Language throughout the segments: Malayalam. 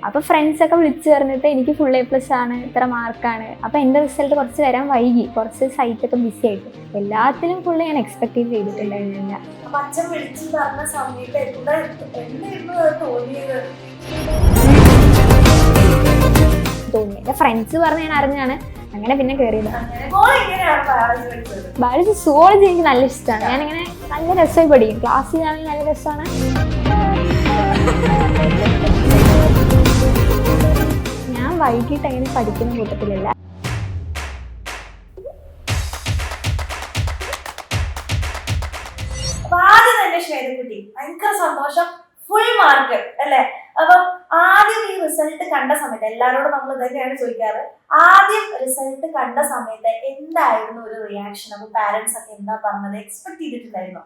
അപ്പൊ ഫ്രണ്ട്സ് ഒക്കെ വിളിച്ചു പറഞ്ഞിട്ട് എനിക്ക് ഫുൾ A+ ആണ്, ഇത്ര മാർക്കാണ്. അപ്പൊ എന്റെ റിസൾട്ട് കുറച്ച് വരാൻ വൈകി, കുറച്ച് സൈറ്റ് ഒക്കെ ബിസി ആയിട്ട്. എല്ലാത്തിലും ഫുള്ള് ഞാൻ എക്സ്പെക്ട് ചെയ്തിട്ടുണ്ടായിരുന്നില്ല. തോന്നി എന്റെ ഫ്രണ്ട്സ് പറഞ്ഞ് ഞാൻ അറിഞ്ഞാണ്, അങ്ങനെ പിന്നെ കയറിയത്. ബയോളജി സുവോളജി എനിക്ക് നല്ല ഇഷ്ടമാണ്. ഞാനിങ്ങനെ നല്ല രസമായി പഠിക്കും, ക്ലാസ്സിൽ ആണെങ്കിൽ നല്ല രസമാണ്. ഞാൻ വൈകിട്ട് അങ്ങനെ പഠിക്കുന്ന കൂട്ടത്തിലല്ല. ഭയങ്കര സന്തോഷം, ഫുൾ മാർക്ക് അല്ലേ? അപ്പം ആദ്യം ഈ റിസൾട്ട് കണ്ട സമയത്ത് എല്ലാവരോടും നമ്മൾ തന്നെയാണ് ചോദിക്കാറ്, ആദ്യം റിസൾട്ട് കണ്ട സമയത്ത് എന്തായിരുന്നു ഒരു റിയാക്ഷൻ? അപ്പൊ പാരന്റ്സ് ഒക്കെ എന്താ പറഞ്ഞത്? എക്സ്പെക്ട് ചെയ്തിട്ടുണ്ടായിരുന്നോ?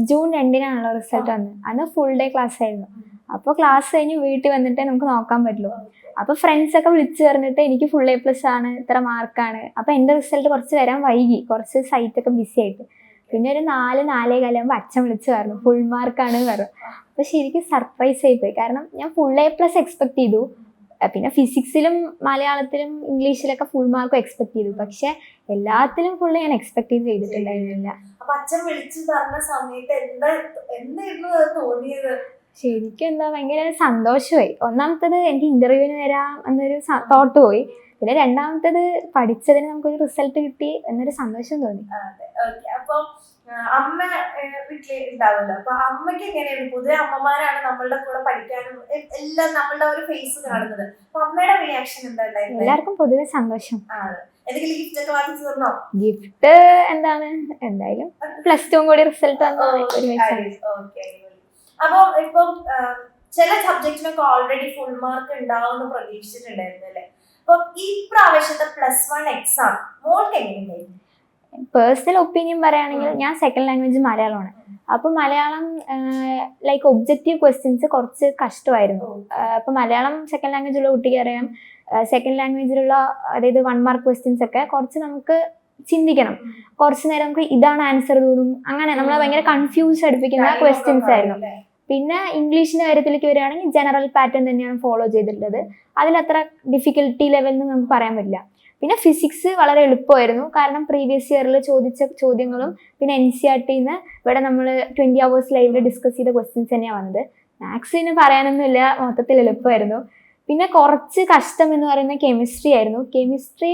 ജൂൺ 2-നാണല്ലോ റിസൾട്ട് വന്നത്. അന്ന് ഫുൾ ഡേ ക്ലാസ് ആയിരുന്നു. അപ്പോൾ ക്ലാസ് കഴിഞ്ഞ് വീട്ടിൽ വന്നിട്ടേ നമുക്ക് നോക്കാൻ പറ്റുള്ളൂ. അപ്പോൾ ഫ്രണ്ട്സ് ഒക്കെ വിളിച്ചു പറഞ്ഞിട്ട് എനിക്ക് ഫുൾ A+ ആണ്, ഇത്ര മാർക്കാണ്. അപ്പോൾ എൻ്റെ റിസൾട്ട് കുറച്ച് വരാൻ വൈകി, കുറച്ച് സൈറ്റ് ഒക്കെ ബിസി ആയിട്ട്. പിന്നെ ഒരു 4-4:15 അച്ഛൻ വിളിച്ചു പറഞ്ഞു ഫുൾ മാർക്കാണ് പറഞ്ഞു. അപ്പോൾ ശരിക്കും സർപ്രൈസ് ആയിപ്പോയി. കാരണം ഞാൻ ഫുൾ A+ എക്സ്പെക്ട് ചെയ്തു. പിന്നെ ഫിസിക്സിലും മലയാളത്തിലും ഇംഗ്ലീഷിലൊക്കെ ഫുൾ മാർക്കും എക്സ്പെക്ട് ചെയ്തു. പക്ഷെ എല്ലാത്തിലും ഫുള്ള് ഞാൻ എക്സ്പെക്ട് ചെയ്തിട്ടുണ്ടായിരുന്നില്ല. അച്ഛൻ വിളിച്ചു പറഞ്ഞ സമയത്ത് എന്തായിരുന്നു തോന്നിയത്? ശരിക്കും എന്താ ഭയങ്കര സന്തോഷമായി. ഒന്നാമത്തത് എനിക്ക് ഇന്റർവ്യൂവിന് വരാം എന്നൊരു തോട്ട് പോയി. പിന്നെ രണ്ടാമത്തത് പഠിച്ചതിന് നമുക്കൊരു റിസൾട്ട് കിട്ടി എന്നൊരു സന്തോഷം തോന്നി. അപ്പൊ അമ്മ വീട്ടില് ഉണ്ടാവുമല്ലോ, അപ്പൊ അമ്മയ്ക്ക് എങ്ങനെയാണ്? പൊതുവെ അമ്മമാരാണ് നമ്മളുടെ കൂടെ പഠിക്കാനും എല്ലാം നമ്മളുടെ ഒരു ഫേസ് കാണുന്നത്. അപ്പൊ അമ്മയുടെ റിയാക്ഷൻ എന്താ? എല്ലാവർക്കും പൊതുവെ സന്തോഷം. എന്തെങ്കിലും ഗിഫ്റ്റ് ഒക്കെ വാങ്ങിച്ചു തന്നോ? ഗിഫ്റ്റ് എന്താണ്, എന്തായാലും +2 കൂടി റിസൾട്ട് വന്നു. അപ്പൊ ഇപ്പം ചില സബ്ജക്റ്റിനൊക്കെ ഓൾറെഡി ഫുൾ മാർക്ക് ഉണ്ടാവുമെന്ന് പ്രതീക്ഷിച്ചിട്ടുണ്ടായിരുന്നു അല്ലേ? അപ്പൊ ഈ പ്രാവശ്യത്തെ +1 എക്സാം മോൾക്ക് എങ്ങനെയുണ്ടായിരുന്നു? പേഴ്സണൽ ഒപ്പീനിയൻ പറയുകയാണെങ്കിൽ ഞാൻ സെക്കൻഡ് ലാംഗ്വേജ് മലയാളമാണ്. അപ്പോൾ മലയാളം ലൈക്ക് ഒബ്ജക്റ്റീവ് ക്വസ്റ്റ്യൻസ് കുറച്ച് കഷ്ടമായിരുന്നു. അപ്പോൾ മലയാളം സെക്കൻഡ് ലാംഗ്വേജുള്ള കുട്ടിക്ക് അറിയാം, സെക്കൻഡ് ലാംഗ്വേജിലുള്ള അതായത് 1 മാർക്ക് ക്വസ്റ്റ്യൻസ് ഒക്കെ കുറച്ച് നമുക്ക് ചിന്തിക്കണം. കുറച്ച് നേരം നമുക്ക് ഇതാണ് ആൻസർ തോന്നും. അങ്ങനെ നമ്മളെ ഭയങ്കര കൺഫ്യൂസ് അടുപ്പിക്കുന്ന ക്വസ്റ്റ്യൻസ് ആയിരുന്നു. പിന്നെ ഇംഗ്ലീഷിന്റെ കാര്യത്തിലേക്ക് വരികയാണെങ്കിൽ ജനറൽ പാറ്റേൺ തന്നെയാണ് ഫോളോ ചെയ്തിട്ടുള്ളത്. അതിലത്ര ഡിഫിക്കൽട്ടി ലെവലിന് നമുക്ക് പറയാൻ പറ്റില്ല. പിന്നെ ഫിസിക്സ് വളരെ എളുപ്പമായിരുന്നു. കാരണം പ്രീവിയസ് ഇയറിൽ ചോദിച്ച ചോദ്യങ്ങളും പിന്നെ NCERT-ന്ന് ഇവിടെ നമ്മൾ 20 hours ലൈവിൽ ഡിസ്കസ് ചെയ്ത ക്വസ്റ്റ്യൻസ് തന്നെയാണ് വന്നത്. മാത്സിന് പറയാനൊന്നുമില്ല, മൊത്തത്തിൽ എളുപ്പമായിരുന്നു. പിന്നെ കുറച്ച് കഷ്ടം എന്ന് പറയുന്നത് കെമിസ്ട്രി ആയിരുന്നു. കെമിസ്ട്രി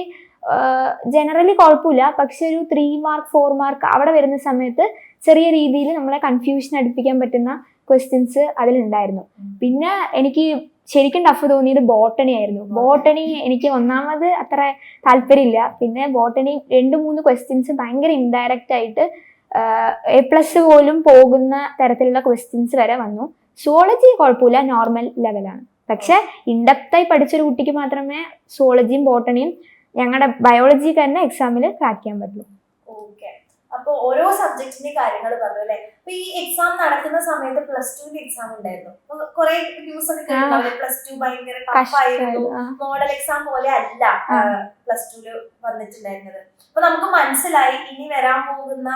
ജനറലി കുഴപ്പമില്ല, പക്ഷെ ഒരു 3 മാർക്ക് 4 മാർക്ക് അവിടെ വരുന്ന സമയത്ത് ചെറിയ രീതിയിൽ നമ്മളെ കൺഫ്യൂഷൻ അടുപ്പിക്കാൻ പറ്റുന്ന ക്വസ്റ്റ്യൻസ് അതിലുണ്ടായിരുന്നു. പിന്നെ എനിക്ക് ശരിക്കും ടഫ് തോന്നിയത് ബോട്ടണി ആയിരുന്നു. ബോട്ടണി എനിക്ക് ഒന്നാമത് അത്ര താല്പര്യമില്ല. പിന്നെ ബോട്ടണി 2-3 ക്വസ്റ്റ്യൻസ് ഭയങ്കര ഇൻഡയറക്റ്റ് ആയിട്ട് A+ പോലും പോകുന്ന തരത്തിലുള്ള ക്വസ്റ്റ്യൻസ് വരെ വന്നു. സുവോളജി കുഴപ്പമില്ല, നോർമൽ ലെവലാണ്. പക്ഷെ ഇൻഡെപ്തായി പഠിച്ചൊരു കുട്ടിക്ക് മാത്രമേ സുവോളജിയും ബോട്ടണിയും ഞങ്ങളുടെ ബയോളജി തന്നെ എക്സാമിൽ ക്രാക്ക് ചെയ്യാൻ പറ്റുള്ളൂ. അപ്പൊ ഓരോ സബ്ജക്റ്റിന്റെ കാര്യങ്ങൾ പറഞ്ഞു അല്ലെ? അപ്പൊ ഈ എക്സാം നടക്കുന്ന സമയത്ത് +2 എക്സാം ഉണ്ടായിരുന്നു. കുറെ ന്യൂസ് ഒക്കെ കേൾക്കാറുണ്ട്, +2 ഭയങ്കര ടഫായിരുന്നു, മോഡൽ എക്സാം പോലെ അല്ല +2 വന്നിട്ടുണ്ടായിരുന്നത്. അപ്പൊ നമുക്ക് മനസ്സിലായി ഇനി വരാൻ പോകുന്ന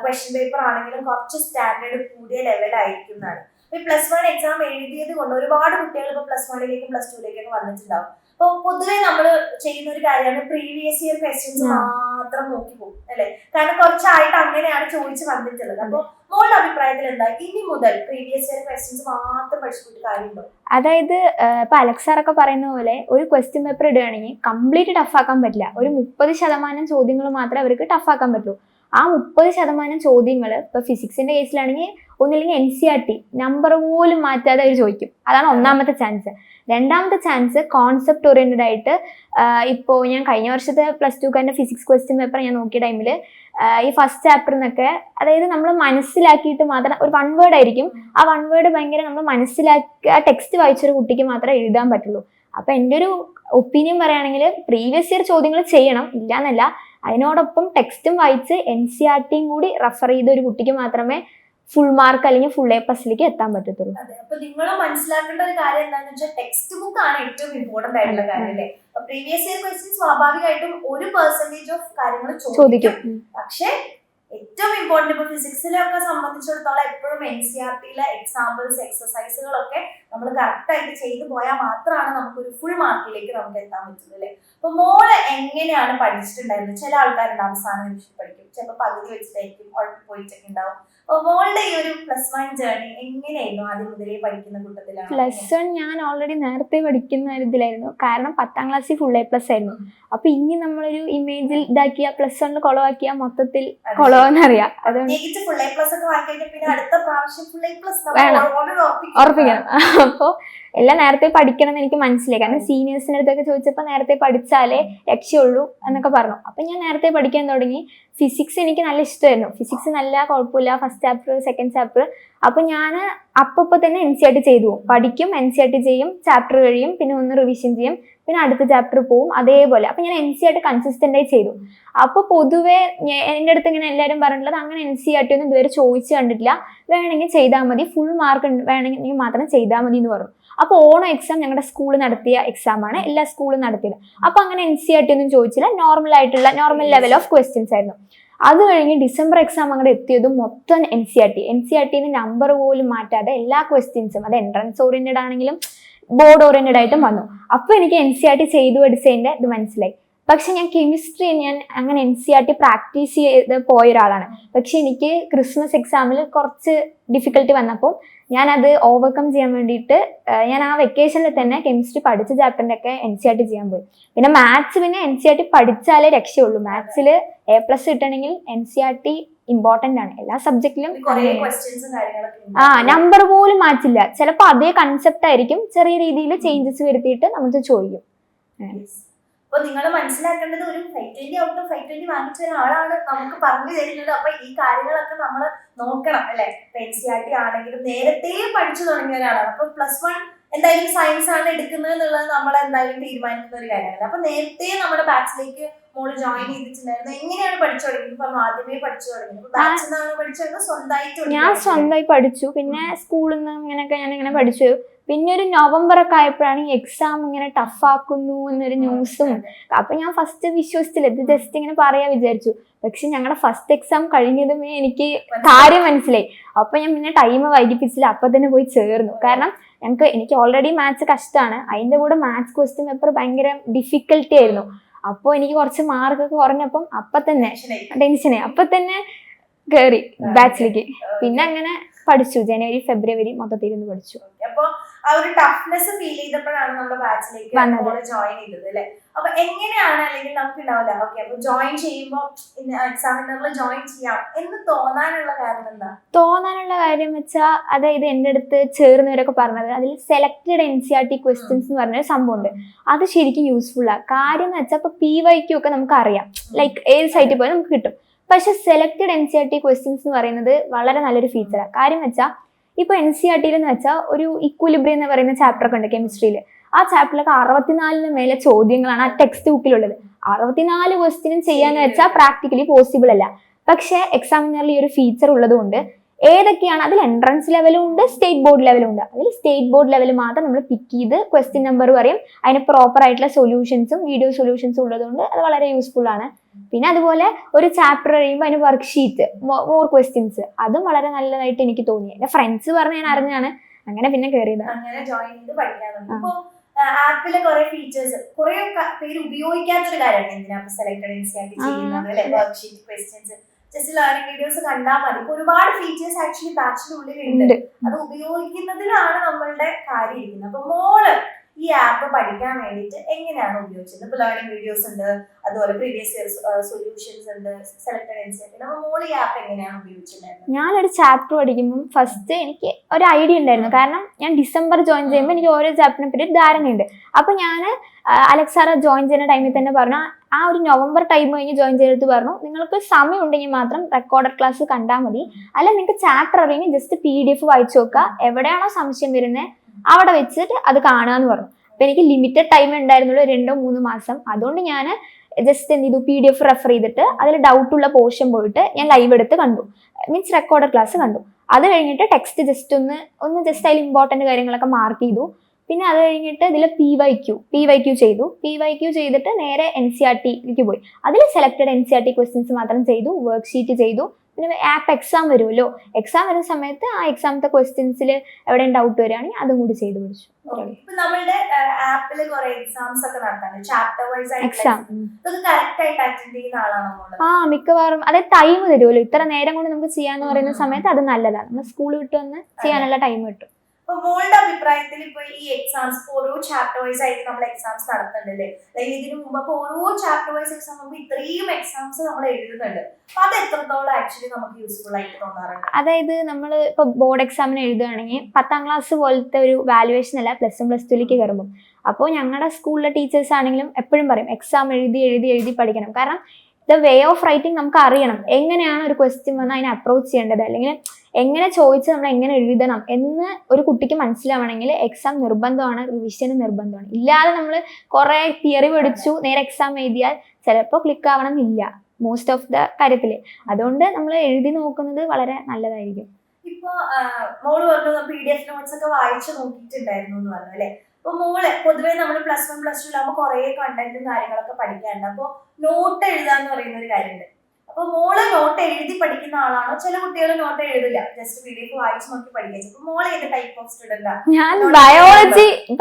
ക്വസ്റ്റ്യൻ പേപ്പർ ആണെങ്കിലും കുറച്ച് സ്റ്റാൻഡേർഡ് കൂടിയ ലെവലായിരിക്കും എന്നാണ്. അപ്പൊ ഈ +1 എക്സാം എഴുതിയത് കൊണ്ട് ഒരുപാട് കുട്ടികൾ ഇപ്പൊ +1-ലേക്കും +2-ലേക്കൊക്കെ വന്നിട്ടുണ്ടാവും. അപ്പൊ പൊതുവെ നമ്മൾ ചെയ്യുന്ന ഒരു കാര്യമാണ് പ്രീവിയസ് ഇയർ ക്വസ്റ്റ്യൻസ് മാത്രം നോക്കി പോകും അല്ലെ? കാരണം കുറച്ചായിട്ട് അങ്ങനെയാണ് ചോദിച്ചു വന്നിട്ടുള്ളത്. അപ്പൊ മോളുടെ അഭിപ്രായത്തിൽ എന്താ, ഇനി മുതൽ പ്രീവിയസ് ഇയർ ക്വസ്റ്റ്യൻസ് മാത്രം പഠിച്ചിട്ട് കാര്യമുണ്ടോ? അതായത് ഇപ്പൊ അലക്സ് സാറൊക്കെ പറയുന്ന പോലെ ഒരു ക്വസ്റ്റ്യൻ പേപ്പർ ഇടുകയാണെങ്കിൽ കംപ്ലീറ്റ് ടഫാക്കാൻ പറ്റില്ല. ഒരു 30% ചോദ്യങ്ങൾ മാത്രമേ അവർക്ക് ടഫാക്കാൻ പറ്റൂ. ആ 30% ചോദ്യങ്ങൾ ഇപ്പൊ ഫിസിക്സിന്റെ കേസിലാണെങ്കിൽ ഒന്നില്ലെങ്കിൽ NCERT നമ്പർ പോലും മാറ്റാതെ അവർ ചോദിക്കും. അതാണ് ഒന്നാമത്തെ ചാൻസ്. രണ്ടാമത്തെ ചാൻസ് കോൺസെപ്റ്റ് ഓറിയന്റഡ് ആയിട്ട് ഇപ്പോൾ ഞാൻ കഴിഞ്ഞ വർഷത്തെ +2 ഫിസിക്സ് ക്വസ്റ്റ്യൻ പേപ്പർ ഞാൻ നോക്കിയ ടൈമിൽ ഈ ഫസ്റ്റ് ചാപ്റ്ററിൽ നിന്നൊക്കെ അതായത് നമ്മൾ മനസ്സിലാക്കിയിട്ട് മാത്രം ഒരു 1 വേർഡ് ആയിരിക്കും. ആ 1 വേർഡ് ഭയങ്കര നമ്മൾ മനസ്സിലാക്കി ആ ടെക്സ്റ്റ് വായിച്ചൊരു കുട്ടിക്ക് മാത്രമേ എഴുതാൻ പറ്റുള്ളൂ. അപ്പൊ എൻ്റെ ഒരു ഒപ്പീനിയൻ പറയുകയാണെങ്കിൽ പ്രീവിയസ് ഇയർ ചോദ്യങ്ങൾ ചെയ്യണം, ഇല്ലാന്നല്ല. അതിനോടൊപ്പം ടെക്സ്റ്റും വായിച്ച് NCERT-യും കൂടി റെഫർ ചെയ്ത ഒരു കുട്ടിക്ക് മാത്രമേ ഫുൾ മാർക്ക് അല്ലെങ്കിൽ ഫുൾ A+ലേക്ക് എത്താൻ പറ്റത്തുള്ളൂ. അപ്പൊ നിങ്ങൾ മനസ്സിലാക്കേണ്ട ഒരു കാര്യം എന്താണെന്ന് വെച്ചാൽ ടെക്സ്റ്റ് ബുക്ക് ആണ് ഏറ്റവും ഇമ്പോർട്ടന്റ് ആയിട്ടുള്ള കാര്യം അല്ലേ? പ്രീവിയസ് ഇയർ ക്വസ്റ്റ്യൻ സ്വാഭാവികമായിട്ടും ഒരു % ഓഫ് കാര്യങ്ങൾ ചോദിക്കും. പക്ഷെ ഏറ്റവും ഇമ്പോർട്ടന്റ് ഇപ്പൊ ഫിസിക്സിലൊക്കെ സംബന്ധിച്ചിടത്തോളം എപ്പോഴും NCERT-യിലെ എക്സാമ്പിൾസ് എക്സസൈസുകളൊക്കെ നമ്മൾ കറക്റ്റ് ആയിട്ട് ചെയ്തു പോയാൽ മാത്രമാണ് നമുക്കൊരു ഫുൾ മാർക്കിലേക്ക് നമുക്ക് എത്താൻ പറ്റുള്ളൂ അല്ലേ. അപ്പൊ മോള് എങ്ങനെയാണ് പഠിച്ചിട്ടുണ്ടായിരുന്നത്? ചില ആൾക്കാരുണ്ട് അവസാന നിമിഷം പഠിക്കും, ചിലപ്പോൾ പകുതി വെച്ചിട്ടായിരിക്കും ഉഴപ്പി പോയിട്ടൊക്കെ ഉണ്ടാവും. അപ്പൊ മോളുടെ ഈ ഒരു +1 ജേർണി എങ്ങനെയായിരുന്നു? ആദ്യം മുതലേ പഠിക്കുന്ന കൂട്ടത്തിലാണ്? +1 ഞാൻ ഓൾറെഡി നേരത്തെ പഠിക്കുന്ന ഇതിലായിരുന്നു. കാരണം 10ാം ക്ലാസ്സിൽ ഫുൾ A+ ആയിരുന്നു. അപ്പൊ ഇനി നമ്മളൊരു ഇമേജിൽ ഇതാക്കിയ +1 കൊളവാക്കിയ മൊത്തത്തിൽ കൊളവെന്നറിയാം. പ്രത്യേകിച്ച് ഫുൾ A+ ഒക്കെ വാങ്ങി കഴിഞ്ഞാൽ പിന്നെ അടുത്ത പ്രാവശ്യം ഫുൾ A+ വേണം, ഉറപ്പിക്കണം. അപ്പൊ എല്ലാം നേരത്തെ പഠിക്കണം എന്ന് എനിക്ക് മനസ്സിലായി. കാരണം സീനിയേഴ്സിന്റെ അടുത്തൊക്കെ ചോദിച്ചപ്പോൾ നേരത്തെ പഠിച്ചാലേ രക്ഷയുള്ളൂ എന്നൊക്കെ പറഞ്ഞു. അപ്പൊ ഞാൻ നേരത്തെ പഠിക്കാൻ തുടങ്ങി. ഫിസിക്സ് എനിക്ക് നല്ല ഇഷ്ടമായിരുന്നു. ഫിസിക്സ് നല്ല കുഴപ്പമില്ല, ഫസ്റ്റ് ചാപ്റ്റർ സെക്കൻഡ് ചാപ്റ്റർ. അപ്പൊ ഞാൻ അപ്പൊ തന്നെ NCERT ചെയ്തു പോകും, പഠിക്കും, NCERT ചെയ്യും, ചാപ്റ്റർ കഴിയും, പിന്നെ ഒന്ന് റിവിഷൻ ചെയ്യും, പിന്നെ അടുത്ത ചാപ്റ്റർ പോവും, അതേപോലെ. അപ്പൊ ഞാൻ NCERT കൺസിസ്റ്റന്റ് ആയി ചെയ്തു. അപ്പൊ പൊതുവെ എൻ്റെ അടുത്ത് ഇങ്ങനെ എല്ലാവരും പറഞ്ഞിട്ടുള്ളത് അങ്ങനെ NCERT ഒന്നും ഇതുവരെ ചോദിച്ചു കണ്ടിട്ടില്ല, വേണമെങ്കിൽ ചെയ്താൽ മതി, ഫുൾ മാർക്ക് വേണമെങ്കിൽ മാത്രം ചെയ്താൽ മതി എന്ന് പറഞ്ഞു. അപ്പോൾ ഓണം എക്സാം ഞങ്ങളുടെ സ്കൂളിൽ നടത്തിയ എക്സാമാണ്, എല്ലാ സ്കൂളും നടത്തിയത്. അപ്പൊ അങ്ങനെ NCERT ഒന്നും ചോദിച്ചില്ല, നോർമൽ ലെവൽ ഓഫ് ക്വസ്റ്റ്യൻസ് ആയിരുന്നു. അത് കഴിഞ്ഞ് ഡിസംബർ എക്സാം അങ്ങോട്ട് എത്തിയതും മൊത്തം NCERT-ന് നമ്പർ പോലും മാറ്റാതെ എല്ലാ ക്വസ്റ്റ്യൻസും, അത് എൻട്രൻസ് ഓറിയന്റഡ് ആണെങ്കിലും ബോർഡ് ഓറിയന്റഡ് ആയിട്ടും വന്നു. അപ്പൊ എനിക്ക് NCERT ചെയ്തു പഠിച്ചതിന്റെ ഇത് മനസ്സിലായി. പക്ഷെ ഞാൻ കെമിസ്ട്രി അങ്ങനെ NCERT പ്രാക്ടീസ് ചെയ്ത് പോയ ഒരാളാണ്. പക്ഷെ എനിക്ക് ക്രിസ്മസ് എക്സാമിൽ കുറച്ച് ഡിഫിക്കൽട്ടി വന്നപ്പോൾ ഞാൻ അത് ഓവർകം ചെയ്യാൻ വേണ്ടിയിട്ട് ഞാൻ ആ വെക്കേഷനിൽ തന്നെ കെമിസ്ട്രി പഠിച്ച ചാപ്റ്ററിന്റെ ഒക്കെ NCERT ചെയ്യാൻ പോയി. പിന്നെ മാത്സ് പിന്നെ NCERT പഠിച്ചാലേ രക്ഷയുള്ളൂ. മാത്സിൽ A+ കിട്ടണമെങ്കിൽ NCERT ഇമ്പോർട്ടന്റ് ആണ് എല്ലാ സബ്ജക്റ്റിലും. നമ്പർ പോലും മാറ്റില്ല, ചിലപ്പോൾ അതേ കൺസെപ്റ്റ് ആയിരിക്കും, ചെറിയ രീതിയിൽ ചേഞ്ചസ് വരുത്തിയിട്ട് നമുക്ക് ചോദിക്കും. അപ്പൊ നിങ്ങൾ മനസ്സിലാക്കേണ്ടത് ഒരു 520 ഔട്ട് ഓഫ് 520 വാങ്ങിച്ച ഒരാളാണ് നമുക്ക് പറഞ്ഞു തരുന്നത്. അപ്പൊ ഈ കാര്യങ്ങളൊക്കെ നമ്മൾ നോക്കണം അല്ലെ. NCERT ആണെങ്കിലും നേരത്തെ പഠിച്ചു തുടങ്ങിയ ഒരാളാണ്. അപ്പൊ +1 എന്തായാലും സയൻസ് ആണ് എടുക്കുന്നത് എന്നുള്ളത് നമ്മൾ എന്തായാലും തീരുമാനിക്കുന്ന ഒരു കാര്യമല്ല. അപ്പൊ നേരത്തെ നമ്മുടെ ബാച്ചിലേക്ക് മോള് ജോയിൻ ചെയ്തിട്ടുണ്ടായിരുന്നു. എങ്ങനെയാണ് പഠിച്ചു തുടങ്ങിയത്? പറഞ്ഞു ആദ്യമേ പഠിച്ചു തുടങ്ങിയത് ബാച്ചിൽ പഠിച്ചത് സ്വന്തമായിട്ട്? ഞാൻ സ്വന്തമായി പഠിച്ചു, പിന്നെ സ്കൂളിൽ നിന്ന് ഇങ്ങനെയൊക്കെ ഞാൻ ഇങ്ങനെ പഠിച്ചു. പിന്നെ ഒരു നവംബർ ഒക്കെ ആയപ്പോഴാണ് ഈ എക്സാം ഇങ്ങനെ ടഫാക്കുന്നു എന്നൊരു ന്യൂസും. അപ്പൊ ഞാൻ ഫസ്റ്റ് വിശ്വസിച്ചില്ല, ഇത് ജസ്റ്റ് ഇങ്ങനെ പറയാ വിചാരിച്ചു. പക്ഷെ ഞങ്ങളുടെ ഫസ്റ്റ് എക്സാം കഴിഞ്ഞതുമേ എനിക്ക് കാര്യം മനസ്സിലായി. അപ്പൊ ഞാൻ പിന്നെ ടൈം വൈകിപ്പിച്ചില്ല, അപ്പൊ തന്നെ പോയി ചേർന്നു. കാരണം എനിക്ക് ഓൾറെഡി മാത്സ് കഷ്ടമാണ്, അതിന്റെ കൂടെ മാത്സ് ക്വസ്റ്റ്യൻ പേപ്പർ ഭയങ്കര ഡിഫിക്കൽട്ടി ആയിരുന്നു. അപ്പോൾ എനിക്ക് കുറച്ച് മാർക്കൊക്കെ കുറഞ്ഞപ്പം അപ്പൊ തന്നെ ടെൻഷനായി, അപ്പൊ തന്നെ കയറി ബാച്ചിലേക്ക്. പിന്നെ അങ്ങനെ പഠിച്ചു, ജനുവരി ഫെബ്രുവരി മൊത്തത്തിൽ ഇരുന്ന് പഠിച്ചു. അപ്പൊ ആ ഒരു ടഫ്നെസ് ഫീൽ ചെയ്തപ്പോഴാണ് നമ്മുടെ ബാച്ചിലേക്ക് ജോയിൻ ചെയ്തത് അല്ലെ. അപ്പൊ എങ്ങനെയാണ്, അല്ലെങ്കിൽ നമുക്ക് ഉണ്ടാവില്ല ഓക്കെ അപ്പൊ ജോയിൻ ചെയ്യുമ്പോൾ എക്സാമിനറിൽ ജോയിൻ ചെയ്യാം എന്ന് തോന്നാനുള്ള കാരണം എന്താ? തോന്നാനുള്ള കാര്യം വെച്ചാൽ, അതായത് എൻ്റെ അടുത്ത് ചേർന്നവരൊക്കെ പറഞ്ഞത് അതിൽ സെലക്ടഡ് NCERT ക്വസ്റ്റ്യൻസ് എന്ന് പറഞ്ഞൊരു സംഭവമുണ്ട്. അത് ശരിക്കും യൂസ്ഫുൾ ആണ്. കാര്യം എന്ന് വെച്ചാൽ ഇപ്പൊ PYQ ഒക്കെ നമുക്ക് അറിയാം, ലൈക്ക് ഏത് സൈറ്റിൽ പോയാൽ നമുക്ക് കിട്ടും. പക്ഷെ സെലക്ടഡ് NCERT ക്വസ്റ്റ്യൻസ് എന്ന് പറയുന്നത് വളരെ നല്ലൊരു ഫീച്ചറാണ്. കാര്യം വെച്ചാൽ ഇപ്പൊ NCERT എന്ന് വെച്ചാൽ ഒരു ഇക്വിലിബ്രിയം എന്ന് പറയുന്ന ചാപ്റ്റർ ഒക്കെ ഉണ്ട് കെമിസ്ട്രിയിൽ. ആ ചാപ്റ്ററിലൊക്കെ 64 മേലെ ചോദ്യങ്ങളാണ് ആ ടെക്സ്റ്റ് ബുക്കിലുള്ളത്. 64 ക്വസ്റ്റ്യനും ചെയ്യാന്ന് വെച്ചാൽ പ്രാക്ടിക്കലി പോസിബിൾ അല്ല. പക്ഷെ എക്സാമിനറിൽ ഈ ഒരു ഫീച്ചർ ഉള്ളതുകൊണ്ട് ഏതൊക്കെയാണ്, അതിൽ എൻട്രൻസ് ലെവലും ഉണ്ട്, സ്റ്റേറ്റ് ബോർഡ് ലെവലും ഉണ്ട്. അതിൽ സ്റ്റേറ്റ് ബോർഡ് ലെവൽ മാത്രം നമ്മൾ പിക്ക് ചെയ്ത് ക്വസ്റ്റ്യൻ നമ്പർ പറയും, അതിന് പ്രോപ്പർ ആയിട്ടുള്ള സൊല്യൂഷൻസും വീഡിയോ സൊല്യൂഷൻസും ഉള്ളതുകൊണ്ട് അത് വളരെ യൂസ്ഫുൾ ആണ്. പിന്നെ അതുപോലെ ഒരു ചാപ്റ്റർ കഴിയുമ്പോൾ അതിന് വർക്ക്ഷീറ്റ്, മോർ ക്വസ്റ്റ്യൻസ്, അതും വളരെ നല്ലതായിട്ട് എനിക്ക് തോന്നി. എന്റെ ഫ്രണ്ട്സ് പറഞ്ഞ് ഞാൻ അറിഞ്ഞാണ്, അങ്ങനെ പിന്നെ കയറിയത്. അങ്ങനെ ജോയിൻ ചെയ്ത് പഠിക്കാറുണ്ട്. ആപ്പിലെ കുറെ ഫീച്ചേഴ്സ് കുറെ പേര് ഉപയോഗിക്കാത്തൊരു കാര്യമാണ്. എന്തിനാ സെലക്ടഡ് NCERT ചെയ്യുന്നത് അല്ലെ, worksheet questions just learning videos കണ്ടാൽ മതി. ഒരുപാട് ഫീച്ചേഴ്സ് ആക്ച്വലി ബാച്ചിനുള്ളിൽ ഉണ്ട്. അത് ഉപയോഗിക്കുന്നതിലാണ് നമ്മളുടെ കാര്യം ഇരിക്കുന്നത്. അപ്പൊ മോള് ഈ ആപ്പ് പഠിക്കാൻ വേണ്ടിയിട്ട് എങ്ങനെയാണ് ഉപയോഗിച്ചത്? ഇപ്പൊ ലേണിംഗ് വീഡിയോസ് ഉണ്ട്, അതുപോലെ പ്രീവിയസ് ഇയർ സൊല്യൂഷൻസ് ഉണ്ട്, സെലക്ടഡ് NCERT. അപ്പൊ മോള് ഈ ആപ്പ് എങ്ങനെയാണ് ഉപയോഗിച്ചിട്ടുണ്ടായിരുന്നത്? ഞാനൊരു ചാപ്റ്റർ പഠിക്കുമ്പോൾ ഫസ്റ്റ് എനിക്ക് ഒരു ഐഡിയ ഉണ്ടായിരുന്നു. കാരണം ഞാൻ ഡിസംബർ ജോയിൻ ചെയ്യുമ്പോൾ എനിക്ക് ഓരോ ചാപ്റ്ററിനെ പറ്റി ഒരു ധാരണയുണ്ട്. അപ്പൊ ഞാൻ അലക്സാറ ജോയിൻ ചെയ്യുന്ന ടൈമിൽ തന്നെ പറഞ്ഞു, ആ ഒരു നവംബർ ടൈം കഴിഞ്ഞ് ജോയിൻ ചെയ്തിട്ട് പറഞ്ഞു, നിങ്ങൾക്ക് സമയം ഉണ്ടെങ്കിൽ മാത്രം റെക്കോർഡഡ് ക്ലാസ് കണ്ടാൽ മതി, അല്ല നിങ്ങൾക്ക് ചാപ്റ്റർ അറിയെങ്കിൽ ജസ്റ്റ് PDF വായിച്ചു നോക്കുക, എവിടെയാണോ സംശയം വരുന്നത് അവിടെ വെച്ചിട്ട് അത് കാണുക പറഞ്ഞു. അപ്പൊ എനിക്ക് ലിമിറ്റഡ് ടൈം ഉണ്ടായിരുന്നുള്ളൂ, 2-3 മാസം. അതുകൊണ്ട് ഞാൻ ജസ്റ്റ് എന്ത് ചെയ്തു, PDF റെഫർ ചെയ്തിട്ട് അതിൽ ഡൗട്ടുള്ള പോർഷൻ പോയിട്ട് ഞാൻ ലൈവ് എടുത്ത് കണ്ടു, മീൻസ് റെക്കോർഡഡ് ക്ലാസ് കണ്ടു. അത് കഴിഞ്ഞിട്ട് ടെക്സ്റ്റ് ജസ്റ്റ് ഒന്ന് ജസ്റ്റ് അതിൽ ഇമ്പോർട്ടൻറ്റ് കാര്യങ്ങളൊക്കെ മാർക്ക് ചെയ്തു. പിന്നെ അത് കഴിഞ്ഞിട്ട് ഇതിൽ PYQ ചെയ്തു. PYQ ചെയ്തിട്ട് നേരെ NCERTയിലേക്ക് പോയി. അതിൽ സെലക്ടഡ് NCERT ക്വസ്റ്റ്യൻസ് മാത്രം ചെയ്തു, വർക്ക് ഷീറ്റ് ചെയ്തു. പിന്നെ ആപ്പ് എക്സാം വരുമല്ലോ, എക്സാം വരുന്ന സമയത്ത് ആ എക്സാമത്തെ ക്വസ്റ്റ്യൻസിൽ എവിടെയും ഡൗട്ട് വരികയാണെങ്കിൽ അതും കൂടി ചെയ്തു പഠിച്ചു. നമ്മളുടെ ആപ്പിൽ കുറെ എക്സാംസ് ഒക്കെ നടത്താറുണ്ട്, ചാപ്റ്റർ വൈസ് എക്സാം കറക്റ്റ് ആയിട്ട് അറ്റൻഡ് ചെയ്യുന്ന ആളാണ്. മിക്കവാറും അതായത് ടൈം തരുമല്ലോ, ഇത്ര നേരം കൊണ്ട് നമുക്ക് ചെയ്യാന്ന് പറയുന്ന സമയത്ത് അത് നല്ലതാണ്. നമ്മൾ സ്കൂൾ വിട്ട് വന്ന് ചെയ്യാനുള്ള ടൈം കിട്ടും. അപ്പൊ മോളുടെ അഭിപ്രായത്തിൽ ഇപ്പൊ ഈ എക്സാംസ് ഓരോ ചാപ്റ്റർ വൈസ് ആയിട്ട് നമ്മൾ എക്സാംസ് നടത്തുന്നുണ്ടല്ലേ, ഇതിനു മുമ്പ് അപ്പൊ ഓരോ ചാപ്റ്റർ വൈസ് എക്സാം നമുക്ക് ഇത്രയും എക്സാംസ് നമ്മൾ എഴുതുന്നുണ്ട്, അപ്പൊ അത് എത്രത്തോളം ആക്ച്വലി നമുക്ക് യൂസ്ഫുൾ ആയിട്ട് തോന്നാറുണ്ട്? അതായത് നമ്മൾ ഇപ്പൊ ബോർഡ് എക്സാമിന് എഴുതുകയാണെങ്കിൽ 10ാം ക്ലാസ് പോലത്തെ ഒരു വാല്യുവേഷൻ അല്ല +1 +2ലേക്ക് കയറുമ്പോൾ. അപ്പോൾ ഞങ്ങളുടെ സ്കൂളിലെ ടീച്ചേഴ്സ് ആണെങ്കിലും എപ്പോഴും പറയും എക്സാം എഴുതി പഠിക്കണം. കാരണം ദ വേ ഓഫ് റൈറ്റിംഗ് നമുക്ക് അറിയണം, എങ്ങനെയാണ് ഒരു ക്വസ്റ്റ്യൻ വന്ന് അതിനെ അപ്രോച്ച് ചെയ്യേണ്ടത്, അല്ലെങ്കിൽ എങ്ങനെ ചോദിച്ച് നമ്മൾ എങ്ങനെ എഴുതണം എന്ന് ഒരു കുട്ടിക്ക് മനസ്സിലാവണമെങ്കിൽ എക്സാം നിർബന്ധമാണ്, റിവിഷൻ നിർബന്ധമാണ്. ഇല്ലാതെ നമ്മൾ കുറെ തിയറി പഠിച്ചു നേരെ എക്സാം എഴുതിയാൽ ചിലപ്പോൾ ക്ലിക്ക് ആവണം എന്നില്ല മോസ്റ്റ് ഓഫ് ദ കാര്യത്തിൽ. അതുകൊണ്ട് നമ്മൾ എഴുതി നോക്കുന്നത് വളരെ നല്ലതായിരിക്കും. ഇപ്പൊ മോള് പറഞ്ഞു PDF നോട്ട്സ് ഒക്കെ വായിച്ചു നോക്കിയിട്ടുണ്ടായിരുന്നു എന്ന് പറഞ്ഞു അല്ലെ. അപ്പൊ മോള് പൊതുവെ നമ്മൾ +1 +2 ആകുമ്പോൾ കുറെ കണ്ടന്റും കാര്യങ്ങളൊക്കെ പഠിക്കാറുണ്ട്. അപ്പൊ നോട്ട് എഴുതാന്ന് പറയുന്ന ഒരു കാര്യമുണ്ട്. അപ്പൊ മോള് നോട്ട് എഴുതി പഠിക്കുന്ന ആളാണോ? ചില കുട്ടികൾ നോട്ട് എഴുതില്ല, ജസ്റ്റ് PDF വായിച്ചു നോക്കി പഠിക്കുക. അപ്പൊ മോള് ഏത് ടൈപ്പ് ഓഫ് സ്റ്റുഡന്റാ? ഞാൻ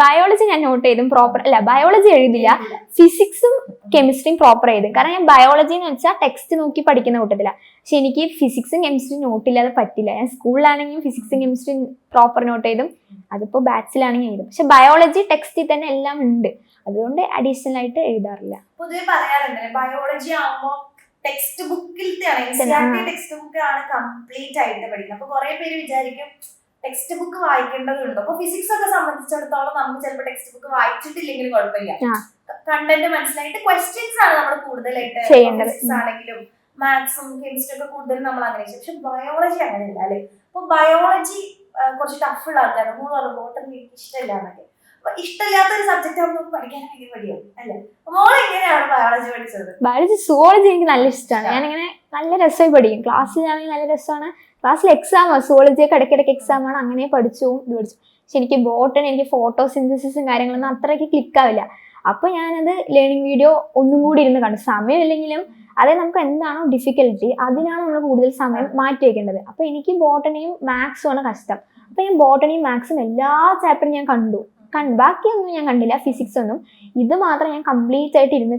ബയോളജി ഞാൻ നോട്ട് ചെയ്തും പ്രോപ്പർ അല്ല, ബയോളജി എഴുതില്ല, ഫിസിക്സും കെമിസ്ട്രിയും പ്രോപ്പർ ചെയ്തും. കാരണം ഞാൻ ബയോളജി എന്ന് വെച്ചാൽ ടെക്സ്റ്റ് നോക്കി പഠിക്കുന്ന കൂട്ടത്തില്ല. പക്ഷെ എനിക്ക് ഫിസിക്സും കെമിസ്ട്രിയും നോട്ടില്ലാതെ പറ്റില്ല. ഞാൻ സ്കൂളിലാണെങ്കിലും ഫിസിക്സും കെമിസ്ട്രിയും പ്രോപ്പർ നോട്ട് ചെയ്തും, അതിപ്പോ ബാച്ചിലാണെങ്കിൽ എഴുതും. പക്ഷെ ബയോളജി ടെക്സ്റ്റിൽ തന്നെ എല്ലാം ഉണ്ട്, അതുകൊണ്ട് അഡീഷണൽ ആയിട്ട് എഴുതാറില്ല. പൊതുവെ പറയാറുണ്ട് ബയോളജി ആവുമ്പോ ടെക്സ്റ്റ് ബുക്കിലത്തെയാണ്, ടെക്സ്റ്റ് ബുക്ക് ആണ് കംപ്ലീറ്റ് ആയിട്ട് പഠിക്കുന്നത്. അപ്പൊ കുറെ പേര് വിചാരിക്കും ടെക്സ്റ്റ് ബുക്ക് വായിക്കേണ്ടതുണ്ടോ. അപ്പൊ ഫിസിക്സ് ഒക്കെ സംബന്ധിച്ചിടത്തോളം നമുക്ക് ചിലപ്പോൾ ടെക്സ്റ്റ് ബുക്ക് വായിച്ചിട്ടില്ലെങ്കിലും കുഴപ്പമില്ല, കണ്ടന്റ് മനസ്സിലായിട്ട് ക്വസ്റ്റ്യൻസ് ആണ് നമ്മൾ കൂടുതലായിട്ട് ചെയ്യേണ്ടത്. ഫിസിക്സ് ആണെങ്കിലും മാത്സും കെമിസ്ട്രി ഒക്കെ കൂടുതൽ നമ്മൾ അങ്ങനെ ചെയ്യും. പക്ഷെ ബയോളജി അങ്ങനെയല്ല അല്ലെ. അപ്പൊ ബയോളജി കുറച്ച് ടഫുള്ള ആൾക്കാണ്. ബോട്ടണി എനിക്ക് ഇഷ്ടമില്ല എന്നൊക്കെ. അപ്പൊ ഇഷ്ടമില്ലാത്ത ഒരു സബ്ജക്റ്റ് ആവുമ്പോൾ നമുക്ക് പഠിക്കാൻ ഭയങ്കര മടിയാവും അല്ലെ. മോൾ എങ്ങനെയാണ് ബയോളജി പഠിച്ചത്? ബയോളജി സുവോളജി എനിക്ക് നല്ല ഇഷ്ടമാണ്. ഞാനിങ്ങനെ നല്ല രസമായി പഠിക്കും. ക്ലാസ്സിലാണെങ്കിൽ നല്ല രസമാണ്. ക്ലാസ്സിൽ എക്സാമാണ്, സുവോളജിയൊക്കെ ഇടയ്ക്കിടയ്ക്ക് എക്സാമാണ്, അങ്ങനെ പഠിച്ചു ഇത് പഠിച്ചു. പക്ഷെ എനിക്ക് ബോട്ടണി, എനിക്ക് ഫോട്ടോസിന്തസിസും കാര്യങ്ങളൊന്നും അത്രയ്ക്ക് ക്ലിക്കാവില്ല. അപ്പൊ ഞാനത് ലേണിംഗ് വീഡിയോ ഒന്നും കൂടി ഇരുന്ന് കണ്ടു. സമയമില്ലെങ്കിലും അതായത് നമുക്ക് എന്താണോ ഡിഫിക്കൽട്ടി അതിനാണ് നമ്മൾ കൂടുതൽ സമയം മാറ്റി വെക്കേണ്ടത്. അപ്പൊ എനിക്ക് ബോട്ടണിയും മാത്സും ആണ് കഷ്ടം. അപ്പൊ ഞാൻ ബോട്ടണിയും മാത്സും എല്ലാ ചാപ്റ്ററും ഞാൻ ബാക്കിയൊന്നും ഞാൻ കണ്ടില്ല, ഫിസിക്സ് ഒന്നും. ഇത് മാത്രം ഞാൻ കംപ്ലീറ്റ് ആയിട്ട് ഇരുന്ന്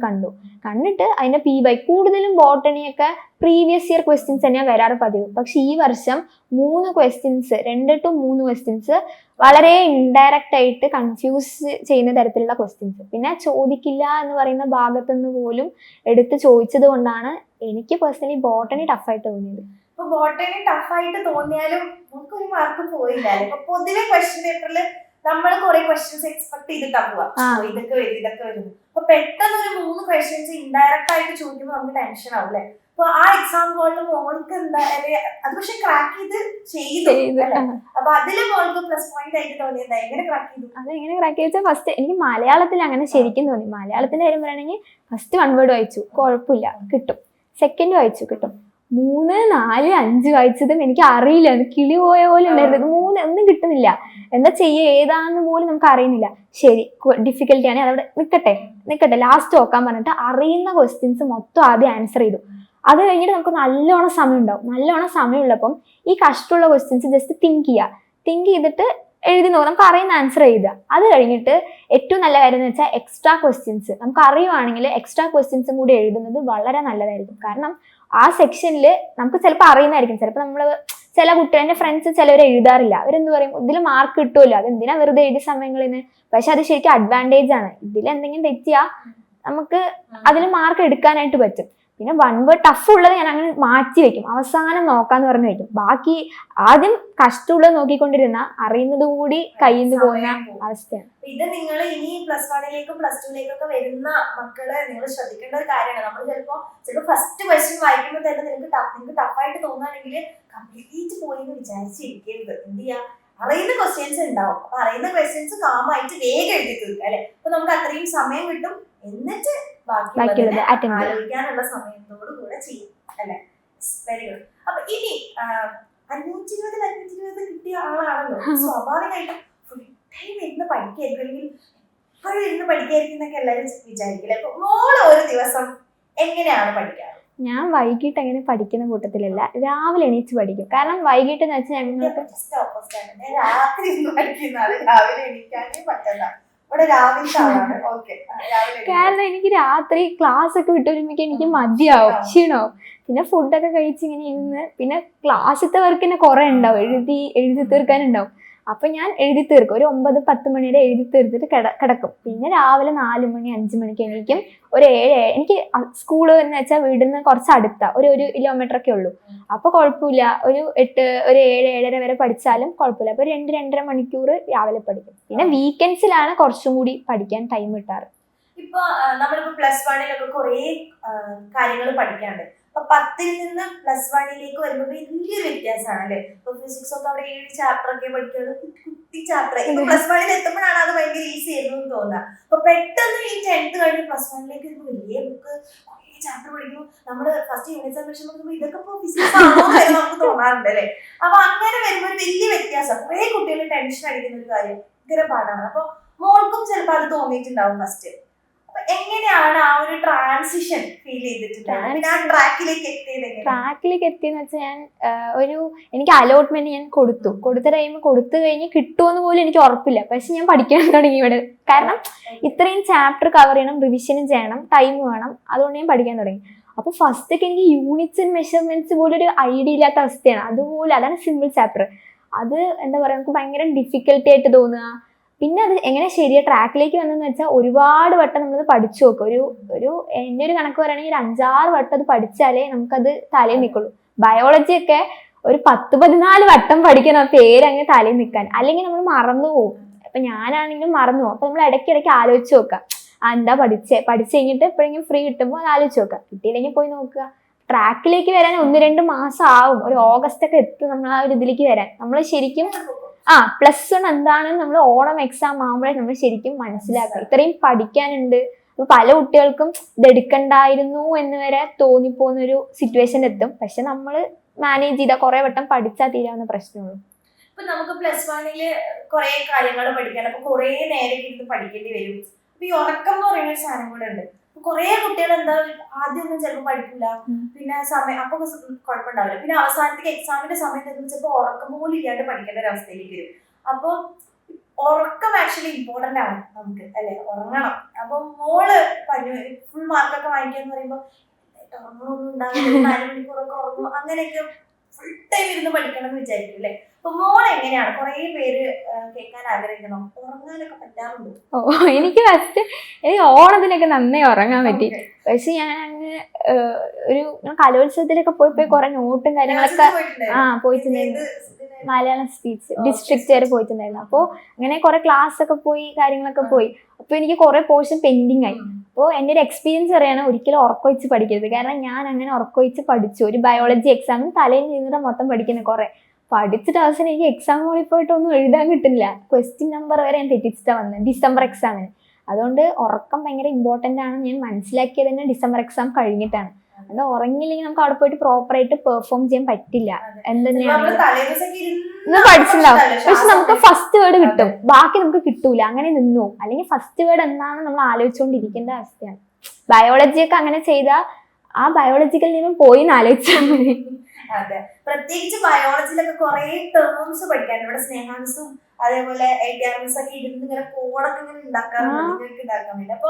കണ്ടിട്ട് അതിന്റെ PY കൂടുതലും ബോട്ടണിയൊക്കെ പ്രീവിയസ് ഇയർ ക്വസ്റ്റ്യൻസ് തന്നെയാണ് വരാറ് പതിവ്. പക്ഷെ ഈ വർഷം 2 to 3 ക്വസ്റ്റ്യൻസ് വളരെ ഇൻഡയറക്റ്റ് ആയിട്ട് കൺഫ്യൂസ് ചെയ്യുന്ന തരത്തിലുള്ള ക്വസ്റ്റ്യൻസ്, പിന്നെ ചോദിക്കില്ല എന്ന് പറയുന്ന ഭാഗത്തുനിന്ന് പോലും എടുത്ത് ചോദിച്ചത് കൊണ്ടാണ് എനിക്ക് പേഴ്സണലി ബോട്ടണി ടഫായിട്ട് തോന്നിയത്. ഇപ്പൊ ബോട്ടണി ടഫായിട്ട് തോന്നിയാലും നമുക്കൊരു മാർക്ക് പോയില്ല. ഇപ്പൊ പൊതുവെ ക്വസ്റ്റ്യൻ പേപ്പറിൽ നമ്മൾ കുറെ ക്വസ്റ്റ്യൻസ് എക്സ്പെക്ട് ചെയ്തിട്ടാ പോവാ, ഇതൊക്കെ വരുന്നു. അപ്പൊ പെട്ടെന്ന് ഒരു 3 ക്വസ്റ്റ്യൻസ് ഇൻഡയറക്റ്റ് ആയിട്ട് ചോദിക്കുമ്പോൾ നമുക്ക് ടെൻഷൻ ആവും അല്ലെ. അപ്പൊ ആ എക്സാം ഹോളിൽ മോൾക്ക് എന്തായാലും അത് പക്ഷെ ക്രാക്ക് ചെയ്തു അല്ലെ. അപ്പൊ അതില് മോൾക്ക് പ്ലസ് പോയിന്റ് ആയിട്ട് തോന്നിയത് എങ്ങനെ ക്രാക്ക് ചെയ്തു? അതെങ്ങനെ ക്രാക്ക് ചെയ്താൽ ഫസ്റ്റ് എനിക്ക് മലയാളത്തിൽ അങ്ങനെ ശരിക്കും തോന്നി. മലയാളത്തിന്റെ കാര്യം പറയുകയാണെങ്കിൽ ഫസ്റ്റ് 1 വേർഡ് വായിച്ചു, കുഴപ്പമില്ല കിട്ടും. സെക്കൻഡ് വായിച്ചു കിട്ടും. 3, 4, 5 വായിച്ചതും എനിക്ക് അറിയില്ല, കിളി പോയ പോലെ ഉണ്ടായിരുന്നു. 3 ഒന്നും കിട്ടുന്നില്ല, എന്താ ചെയ്യുക ഏതാണെന്ന് പോലും നമുക്ക് അറിയുന്നില്ല. ശരി ഡിഫിക്കൽട്ടി ആണ്, അതവിടെ നിൽക്കട്ടെ ലാസ്റ്റ് നോക്കാൻ പറഞ്ഞിട്ട് അറിയുന്ന ക്വസ്റ്റ്യൻസ് മൊത്തം ആദ്യം ആൻസർ ചെയ്തു. അത് കഴിഞ്ഞിട്ട് നമുക്ക് നല്ലോണം സമയം ഉണ്ടാവും. നല്ലോണം സമയമുള്ളപ്പം ഈ കഷ്ടമുള്ള ക്വസ്റ്റ്യൻസ് ജസ്റ്റ് തിങ്ക് ചെയ്തിട്ട് എഴുതി നോക്കാം, നമുക്ക് അറിയുന്ന ആൻസർ എഴുതുക. അത് കഴിഞ്ഞിട്ട് ഏറ്റവും നല്ല കാര്യം എന്ന് വെച്ചാൽ എക്സ്ട്രാ ക്വസ്റ്റ്യൻസ് നമുക്ക് അറിയുവാണെങ്കിൽ എക്സ്ട്രാ ക്വസ്റ്റ്യൻസും കൂടി എഴുതുന്നത് വളരെ നല്ലതായിരിക്കും. കാരണം ആ സെക്ഷനിൽ നമുക്ക് ചിലപ്പോൾ അറിയുന്നതായിരിക്കും, ചിലപ്പോൾ നമ്മൾ ചില കുട്ടികളുടെ ഫ്രണ്ട്സ് ചിലവർ എഴുതാറില്ല, അവരെന്ത് പറയും ഇതിൽ മാർക്ക് കിട്ടുമല്ലോ, അതെന്തിനാ വെറുതെ എഴുതിയ സമയങ്ങളിൽ. പക്ഷെ അത് ശരിക്കും അഡ്വാൻറ്റേജ് ആണ്. ഇതിൽ എന്തെങ്കിലും തെറ്റിയാൽ നമുക്ക് അതിൽ മാർക്ക് എടുക്കാനായിട്ട് പറ്റും. പിന്നെ 1 വേർഡ് ടഫ് ഉള്ളത് ഞാൻ അങ്ങനെ മാറ്റി വെക്കും, അവസാനം നോക്കാന്ന് പറഞ്ഞു വെക്കും. ബാക്കി ആദ്യം കഷ്ടമുള്ളത് നോക്കിക്കൊണ്ടിരുന്ന അറിയുന്നത് കൂടി കയ്യിൽ നിന്ന് പോകുന്ന അവസ്ഥയാണ്. ഇത് നിങ്ങൾ ഇനി +1ലേക്കും +2ലേക്കൊക്കെ വരുന്ന മക്കള് നിങ്ങൾ ശ്രദ്ധിക്കേണ്ട ഒരു കാര്യമാണ്. നമ്മൾ ചിലപ്പോ ഫസ്റ്റ് ക്വസ്റ്റ്യൻ വായിക്കുമ്പോൾ തന്നെ നിങ്ങൾക്ക് ടഫായിട്ട് തോന്നുകയാണെങ്കിൽ കംപ്ലീറ്റ് പോയി എന്ന് വിചാരിച്ചിരിക്കരുത്. എന്ത് ചെയ്യാ, അറിയുന്ന ക്വസ്റ്റ്യൻസ് ഉണ്ടാവും. അപ്പൊ അറിയുന്ന ക്വസ്റ്റ്യൻസ് കാമായിട്ട് വേഗം എഴുതി തീർക്കുക അല്ലെ. അപ്പൊ നമുക്ക് അത്രയും സമയം കിട്ടും, എന്നിട്ട് ബാക്കിയുള്ളത് ആലോചിക്കാനുള്ള സമയത്തോട് കൂടെ ചെയ്യും അല്ലെ. Very good. അപ്പൊ ഇനി 520 കിട്ടിയ ആളാണല്ലോ, സ്വാഭാവികമായിട്ടും ഫുൾ ടൈം ഇരുന്ന് പഠിക്കായിരിക്കും അല്ലെങ്കിൽ ഇപ്പോഴും ഇരുന്ന് പഠിക്കായിരിക്കും എന്നൊക്കെ എല്ലാവരും വിചാരിക്കില്ലേ? അപ്പൊ മോള് ഒരു ദിവസം എങ്ങനെയാണ് പഠിക്കാറ്? ഞാൻ വൈകിട്ട് അങ്ങനെ പഠിക്കുന്ന കൂട്ടത്തിലല്ല, രാവിലെ എണീച്ച് പഠിക്കും. കാരണം വൈകിട്ട് എന്ന് വെച്ചാൽ ഞങ്ങൾക്ക് ജസ്റ്റ് ഓപ്പോസിറ്റ് ആണ്. ഞാൻ രാത്രി ഇരുന്ന് പഠിക്കുന്ന ആള്, രാവിലെ എണീക്കാനേ പറ്റില്ല. ഇവിടെ രാവിലത്തെ ആളാണ്. ഓക്കെ, കാരണം എനിക്ക് രാത്രി ക്ലാസ് ഒക്കെ വിട്ട് വരുമ്പോഴേക്കും എനിക്ക് മതിയാവും, ക്ഷീണവും. പിന്നെ ഫുഡൊക്കെ കഴിച്ച് ഇങ്ങനെ ഇരുന്ന് പിന്നെ ക്ലാസ്സിലത്തെ വർക്ക് തന്നെ കുറെ ഉണ്ടാവും, എഴുതി തീർക്കാനുണ്ടാവും. അപ്പൊ ഞാൻ എഴുതി തീർക്കും, ഒരു 9-10 മണിയുടെ എഴുതി തീർത്തിട്ട് കിടക്കും. പിന്നെ രാവിലെ 4 മണി 5 മണിക്ക് എണീക്കും. ഒരു 7 എനിക്ക് സ്കൂള് എന്ന് വെച്ചാൽ വീടിന്ന് കുറച്ച് അടുത്താ, ഒരു 1 കിലോമീറ്റർ ഒക്കെ ഉള്ളൂ. അപ്പൊ കുഴപ്പമില്ല, ഒരു 7-7:30 വരെ പഠിച്ചാലും കുഴപ്പമില്ല. അപ്പൊ 2-2.5 മണിക്കൂർ രാവിലെ പഠിക്കും. പിന്നെ വീക്കെൻഡ്സിലാണ് കുറച്ചും കൂടി പഠിക്കാൻ ടൈം കിട്ടാറ്. ഇപ്പൊ നമ്മളിപ്പോ +1 കുറെ കാര്യങ്ങൾ പഠിക്കാനുണ്ട്. അപ്പൊ 10ൽ നിന്ന് +1 വരുമ്പോ വലിയൊരു വ്യത്യാസമാണ് അല്ലെ? ഇപ്പൊ ഫിസിക്സ് ഒക്കെ അവിടെ 7 ചാപ്റ്റർ ഒക്കെ പഠിക്കുന്നത്, കുട്ടി ചാപ്റ്റർ. ഇപ്പൊ +1 എത്തുമ്പോഴാണ് അത് ഭയങ്കര ഈസി ആയിരുന്നു എന്ന് തോന്നുക. അപ്പൊ പെട്ടെന്ന് ഈ 10th കഴിഞ്ഞ് +1 വലിയ ബുക്ക് കുറെ ചാപ്റ്റർ പഠിക്കുന്നു. നമ്മള് ഫസ്റ്റ് യൂണിറ്റ് സബ്മിഷൻ നോക്കുമ്പോ ഇതൊക്കെ ഇപ്പൊ ഫിസിക്സ് ആണോ എന്ന് നമുക്ക് തോന്നാറുണ്ട് അല്ലെ? അപ്പൊ അങ്ങനെ വരുമ്പോ ഒരു വലിയ വ്യത്യാസം, കുറെ കുട്ടികൾ ടെൻഷൻ അടിക്കുന്ന ഒരു കാര്യം, ഭയങ്കര പാടാണ്. അപ്പൊ മോൾക്കും ചിലപ്പോൾ അത് തോന്നിയിട്ടുണ്ടാവും ഫസ്റ്റ്. എങ്ങനെയാണ് ആ ഒരു ട്രാൻസിഷൻ ഫീൽ ചെയ്തിട്ടുണ്ടായിരുന്നത്? ട്രാക്കിലേക്ക് എത്തിയെന്ന് വെച്ചാൽ ഞാൻ എനിക്ക് അലോട്ട്മെന്റ് ഞാൻ കൊടുത്ത ടൈം കൊടുത്തു കഴിഞ്ഞ് കിട്ടുമെന്ന് പോലും എനിക്ക് ഉറപ്പില്ല. പക്ഷെ ഞാൻ പഠിക്കാൻ തുടങ്ങി ഇവിടെ. കാരണം ഇത്രയും ചാപ്റ്റർ കവർ ചെയ്യണം, റിവിഷനും ചെയ്യണം, ടൈം വേണം. അതുകൊണ്ട് ഞാൻ പഠിക്കാൻ തുടങ്ങി. അപ്പൊ ഫസ്റ്റ് ഒക്കെ എനിക്ക് യൂണിറ്റ്സ് ആൻഡ് മെഷർമെന്റ്സ് പോലും ഒരു ഐഡിയ ഇല്ലാത്ത അവസ്ഥയാണ്. അതാണ് സിമ്പിൾ ചാപ്റ്റർ. അത് എന്താ പറയാ, നമുക്ക് ഭയങ്കര ഡിഫിക്കൽട്ടി ആയിട്ട് തോന്നുക. പിന്നെ അത് എങ്ങനെ ശരിയാ ട്രാക്കിലേക്ക് വന്നെന്ന് വെച്ചാൽ ഒരുപാട് വട്ടം നമ്മളത് പഠിച്ചു നോക്കും. എന്റെ ഒരു കണക്ക് പറയുകയാണെങ്കിൽ ഒരു 5-6 വട്ടം അത് പഠിച്ചാലേ നമുക്കത് തലയിൽ നിൽക്കുള്ളൂ. ബയോളജി ഒക്കെ ഒരു 10-14 വട്ടം പഠിക്കണം ആ പേര് അങ്ങ് തലയിൽ നിൽക്കാൻ, അല്ലെങ്കിൽ നമ്മൾ മറന്നു പോകും. അപ്പൊ ഞാനാണെങ്കിലും മറന്നു പോകും. അപ്പൊ നമ്മൾ ഇടയ്ക്കിടയ്ക്ക് ആലോചിച്ച് നോക്കാം, എന്താ പഠിച്ചു കഴിഞ്ഞിട്ട് എപ്പോഴെങ്കിലും ഫ്രീ കിട്ടുമ്പോൾ അത് ആലോചിച്ച് നോക്കാം. കിട്ടിയില്ലെങ്കിൽ പോയി നോക്കുക. ട്രാക്കിലേക്ക് വരാൻ 1-2 മാസം ആവും. ഒരു ഓഗസ്റ്റ് ഒക്കെ എത്തും നമ്മൾ ആ ഒരു ഇതിലേക്ക് വരാൻ. നമ്മൾ ശരിക്കും +1 എന്താണെന്ന് നമ്മൾ ഓണം എക്സാം ആകുമ്പോഴേ നമ്മൾ ശരിക്കും മനസ്സിലാക്കുക. ഇത്രയും പഠിക്കാനുണ്ട്. അപ്പൊ പല കുട്ടികൾക്കും ഇതെടുക്കണ്ടായിരുന്നു എന്ന് വരെ തോന്നിപ്പോകുന്ന ഒരു സിറ്റുവേഷൻ എത്തും. പക്ഷെ നമ്മൾ മാനേജ് ചെയ്താൽ കുറെ വട്ടം പഠിച്ചാൽ തീരാവുന്ന പ്രശ്നമുള്ളൂ. ഇപ്പൊ നമുക്ക് +1 കുറെ കാര്യങ്ങൾ പഠിക്കാൻ, അപ്പൊ കുറെ നേരം ഇരുന്ന് പഠിക്കേണ്ടി വരും. അപ്പൊ ഈ ഉറക്കം എന്ന് പറയുന്ന ഒരു സാധനം കൂടെ ഉണ്ട്. കുറെ കുട്ടികൾ എന്താ ആദ്യമൊന്നും ചിലപ്പോൾ പഠിക്കില്ല, പിന്നെ സമയം അപ്പൊ കുഴപ്പമുണ്ടാവില്ല. പിന്നെ അവസാനത്തേക്ക് എക്സാമിന്റെ സമയത്ത് ചിലപ്പോൾ ഉറക്കം പോലും ഇല്ലാണ്ട് പഠിക്കേണ്ട ഒരു അവസ്ഥയിലേക്ക് വരും. അപ്പൊ ഉറക്കം ആക്ച്വലി ഇമ്പോർട്ടന്റ് ആണ് നമുക്ക് അല്ലെ, ഉറങ്ങണം. അപ്പൊ മോള് ഫുൾ മാർക്കൊക്കെ വാങ്ങിക്കാന്ന് പറയുമ്പോ ഉറങ്ങണമൊന്നും ഉണ്ടാവില്ല, 4 മണിക്കൂറൊക്കെ ഉറങ്ങും, അങ്ങനെയൊക്കെ ഫുൾ ടൈം ഇരുന്ന് പഠിക്കണം എന്ന് വിചാരിക്കും അല്ലെ? അപ്പൊ മോൾ എങ്ങനെയാണ്? കുറെ പേര് കേൾക്കാൻ ആഗ്രഹിക്കണം, ഉറങ്ങാനൊക്കെ പറ്റാറുണ്ടോ? എനിക്ക് ഫസ്റ്റ് ഓണത്തിനൊക്കെ നന്നായി ഉറങ്ങാൻ പറ്റി. പക്ഷെ ഞാൻ അങ്ങ് ഒരു കലോത്സവത്തിലൊക്കെ പോയി കുറെ നോട്ടും കാര്യങ്ങളൊക്കെ പോയിട്ടുണ്ടായിരുന്നു. മലയാളം സ്പീച്ച് ഡിസ്ട്രിക്ട് വരെ പോയിട്ടുണ്ടായിരുന്നു. അപ്പോൾ അങ്ങനെ കുറെ ക്ലാസ് ഒക്കെ പോയി, കാര്യങ്ങളൊക്കെ പോയി. അപ്പൊ എനിക്ക് കുറെ പോർഷൻ പെൻഡിങ് ആയി. അപ്പോൾ എൻ്റെ ഒരു എക്സ്പീരിയൻസ് പറയാണ്, ഒരിക്കലും ഉറക്കൊഴിച്ച് പഠിക്കരുത്. കാരണം ഞാൻ അങ്ങനെ ഉറക്കൊഴിച്ച് പഠിച്ചു. ഒരു ബയോളജി എക്സാമിന് തലേന്ന് ചെയ്യുന്നത് മൊത്തം പഠിക്കുന്നത്. കുറെ പഠിച്ചിട്ട് അവസാനം എനിക്ക് എക്സാം ഹോളിൽ പോയിട്ടൊന്നും എഴുതാൻ കിട്ടുന്നില്ല. ക്വസ്റ്റ്യൻ നമ്പർ വരെ ഞാൻ തെറ്റിച്ചിട്ടാണ് വന്നത് ഡിസംബർ എക്സാമിന്. അതുകൊണ്ട് ഉറക്കം ഭയങ്കര ഇമ്പോർട്ടൻ്റ് ആണ് ഞാൻ മനസ്സിലാക്കിയത് തന്നെ ഡിസംബർ എക്സാം കഴിഞ്ഞിട്ടാണ്. അതുകൊണ്ട് ഉറങ്ങിയില്ലെങ്കിൽ നമുക്ക് അവിടെ പോയിട്ട് പ്രോപ്പറായിട്ട് പെർഫോം ചെയ്യാൻ പറ്റില്ല. എന്തെന്നെയാണ് പഠിച്ചിട്ടുണ്ടാവും, പക്ഷെ നമുക്ക് ഫസ്റ്റ് വേർഡ് കിട്ടും, ബാക്കി നമുക്ക് കിട്ടൂല. അങ്ങനെ നിന്നു. അല്ലെങ്കിൽ ഫസ്റ്റ് വേർഡ് എന്താണ് നമ്മൾ ആലോചിച്ചുകൊണ്ടിരിക്കേണ്ട അവസ്ഥയാണ്. ബയോളജിയൊക്കെ അങ്ങനെ ചെയ്താൽ ആ ബയോളജിക്കൽ നിയമം പോയി ആലോചിച്ചാൽ മതി. അതെ, പ്രത്യേകിച്ച് ബയോളജിയിലൊക്കെ കുറെ ടേംസ് പഠിക്കാൻ, ഇവിടെ സ്നേഹാൻസും അതേപോലെ ATRMs ഒക്കെ ഇരുന്ന് ഇങ്ങനെ കോഡൊക്കെ ഇങ്ങനെ ഉണ്ടാക്കാറുണ്ട്, നിങ്ങൾക്ക് ഉണ്ടാക്കാൻ വേണ്ടി. അപ്പൊ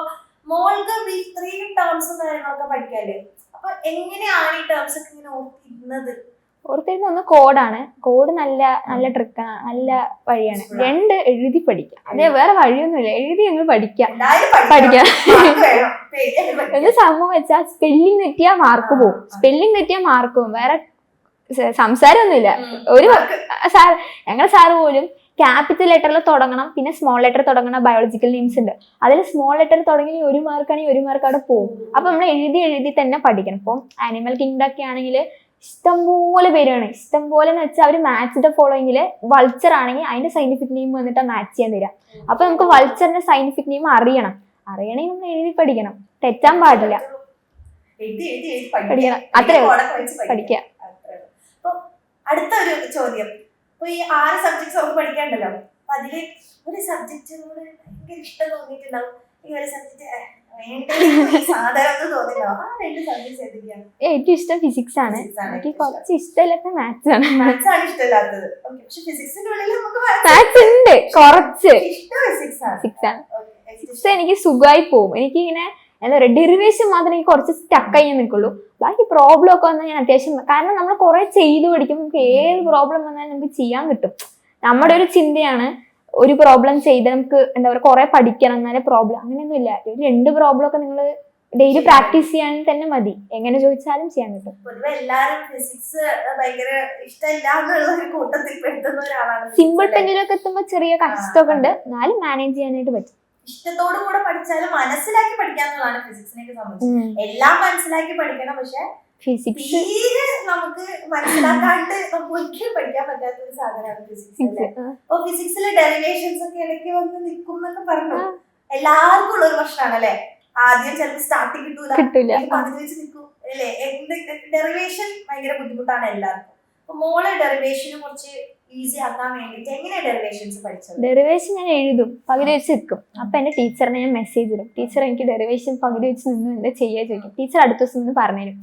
മോൾക്ക് ഇത്രയും ടേംസും കാര്യങ്ങളൊക്കെ പഠിക്കാല്ലേ? അപ്പൊ എങ്ങനെയാണ് ഈ ടേംസ് ഒക്കെ ഇങ്ങനെ ഓർത്തിരുന്നത്? ഒന്ന് കോഡാണ്. കോഡ് നല്ല ട്രിക്കാണ്, നല്ല വഴിയാണ്. 2 എഴുതി പഠിക്കാം. അതേ വേറെ വഴിയൊന്നുമില്ല, എഴുതി ഞങ്ങൾ പഠിക്കാം. എന്ത് സംഭവം വെച്ചാൽ സ്പെല്ലിംഗ് തെറ്റിയാൽ മാർക്ക് പോകും. വേറെ സംസാരമൊന്നുമില്ല. ഞങ്ങളുടെ സാറ് പോലും ക്യാപിറ്റൽ ലെറ്ററിൽ തുടങ്ങണം, പിന്നെ സ്മോൾ ലെറ്റർ തുടങ്ങണം. ബയോളജിക്കൽ നെയിംസ് ഉണ്ട്, അതിൽ സ്മോൾ ലെറ്റർ തുടങ്ങി 1 മാർക്കാണെങ്കിൽ 1 മാർക്ക് അവിടെ പോകും. അപ്പൊ നമ്മൾ എഴുതി തന്നെ പഠിക്കണം. ഇപ്പം ആനിമൽ കിങ്ഡം ഒക്കെ ആണെങ്കിൽ ഇഷ്ടംപോലെ പേരാണ്. ഇഷ്ടംപോലെ എന്ന് വെച്ചാൽ അവർ മാച്ച് ദ ഫോളോയിങ്ങില് വൾച്ചർ ആണെങ്കിൽ അതിന്റെ സയന്റിഫിക് നെയിം വന്നിട്ട് മാച്ച് ചെയ്യാൻ തരാം. അപ്പൊ നമുക്ക് വൾച്ചറിന്റെ സയന്റിഫിക് നെയിം അറിയണമെങ്കിൽ നമ്മൾ എഴുതി പഠിക്കണം, തെറ്റാൻ പാടില്ല. പഠിക്കണം, അത്രേ പഠിക്കുക. അടുത്ത ഒരു ചോദ്യം, ഇപ്പൊ ഈ 6 സബ്ജക്ട്സ് നമുക്ക് പഠിക്കാണ്ടല്ലോ, അപ്പൊ അതില് ഒരു സബ്ജക്റ്റിനോട് ഭയങ്കര ഇഷ്ടം തോന്നിയിട്ടുണ്ടാവും, ഈ ഒരു സബ്ജക്ട് സാധാരണ തോന്നിയിട്ടുണ്ടാവും. ആ 2 സബ്ജക്ട്സ് ഏതൊക്കെയാണ്? ഏറ്റവും ഇഷ്ടം ഫിസിക്സ് ആണ്. എനിക്ക് കുറച്ച് ഇഷ്ടമില്ലാത്ത മാത്സ് ആണ്. മാത്സ് ആണ് ഇഷ്ടമില്ലാത്തത്. പക്ഷെ ഫിസിക്സിന്റെ ഉള്ളിൽ നമുക്ക് മാത്സ് ഉണ്ട് കുറച്ച്. ഇഷ്ടം ഫിസിക്സ് ആണ്. ഫിസിക്സ് എനിക്ക് സുഖമായി പോകും. എനിക്ക് ഇങ്ങനെ എന്താ പറയുക, ഡെറിവേഷൻ മാത്രമേ എനിക്ക് കുറച്ച് സ്റ്റക്കായി ഞാൻ നിൽക്കുള്ളൂ. ബാക്കി പ്രോബ്ലം ഒക്കെ വന്നാൽ ഞാൻ അത്യാവശ്യം, കാരണം നമ്മൾ കുറെ ചെയ്ത് പഠിക്കും, നമുക്ക് ഏത് പ്രോബ്ലം വന്നാലും നമുക്ക് ചെയ്യാൻ കിട്ടും. നമ്മുടെ ഒരു ചിന്തയാണ് ഒരു പ്രോബ്ലം ചെയ്ത് നമുക്ക് എന്താ പറയുക കുറെ പഠിക്കണം എന്നാലേ പ്രോബ്ലം, അങ്ങനെയൊന്നും ഇല്ല. ഒരു 2 പ്രോബ്ലം ഒക്കെ നിങ്ങൾ ഡെയിലി പ്രാക്ടീസ് ചെയ്യാൻ തന്നെ മതി, എങ്ങനെ ചോദിച്ചാലും ചെയ്യാൻ കിട്ടും. പൊതുവെ എല്ലാരും ഫിസിക്സ് ഭയങ്കര ഇഷ്ടമില്ല എന്നുള്ള ഒരു കൂട്ടത്തിൽ പെടുത്തുന്ന ഒരാളാണ്. സിമ്പിൾ പെൻഡിലൊക്കെ എത്തുമ്പോൾ ചെറിയ കഷ്ടമൊക്കെ ഉണ്ട്, എന്നാലും മാനേജ് ചെയ്യാനായിട്ട് പറ്റും. ഇഷ്ടത്തോടു കൂടെ പഠിച്ചാലും മനസ്സിലാക്കി പഠിക്കാന്നുള്ളതാണ് ഫിസിക്സിനെ സംബന്ധിച്ച്. എല്ലാം മനസ്സിലാക്കി പഠിക്കണം, പക്ഷെ ഫിസിക്സ് തീരെ നമുക്ക് മനസ്സിലാക്കാണ്ട് നമുക്ക് ഒരിക്കലും പഠിക്കാൻ പറ്റാത്ത ഒരു സാധനമാണ് ഫിസിക്സ്. അപ്പൊ ഫിസിക്സിലെ ഡെറിവേഷൻസ് ഒക്കെ ഇടയ്ക്ക് വന്ന് നിൽക്കും എന്നൊക്കെ പറഞ്ഞു. എല്ലാവർക്കും ഉള്ള ഒരു പ്രശ്നമാണ് അല്ലെ. ആദ്യം ചിലപ്പോൾ സ്റ്റാർട്ടിങ് കിട്ടൂല, പകുതി വെച്ച് നിൽക്കും അല്ലെ. ഡെറിവേഷൻ ഭയങ്കര ബുദ്ധിമുട്ടാണ് എല്ലാവർക്കും. അപ്പൊ മോള് ഡെറിവേഷന് കുറച്ച് ഈസി ആക്കാൻ വേണ്ടിട്ട് എങ്ങനെയാ ഡെറിവേഷൻസ് പഠിച്ചത്? ഡെറിവേഷൻ ഞാൻ എഴുതും, പകുതി വെച്ച് നിൽക്കും. അപ്പൊ എന്റെ ടീച്ചറിനെ ഞാൻ മെസ്സേജ് ഇടും, ടീച്ചർ എനിക്ക് ഡെറിവേഷൻ പകുതി വെച്ച് നിന്ന് എന്താ ചെയ്യാ ചോദിക്കും. ടീച്ചർ അടുത്ത ദിവസം നിന്ന് പറഞ്ഞുതരും.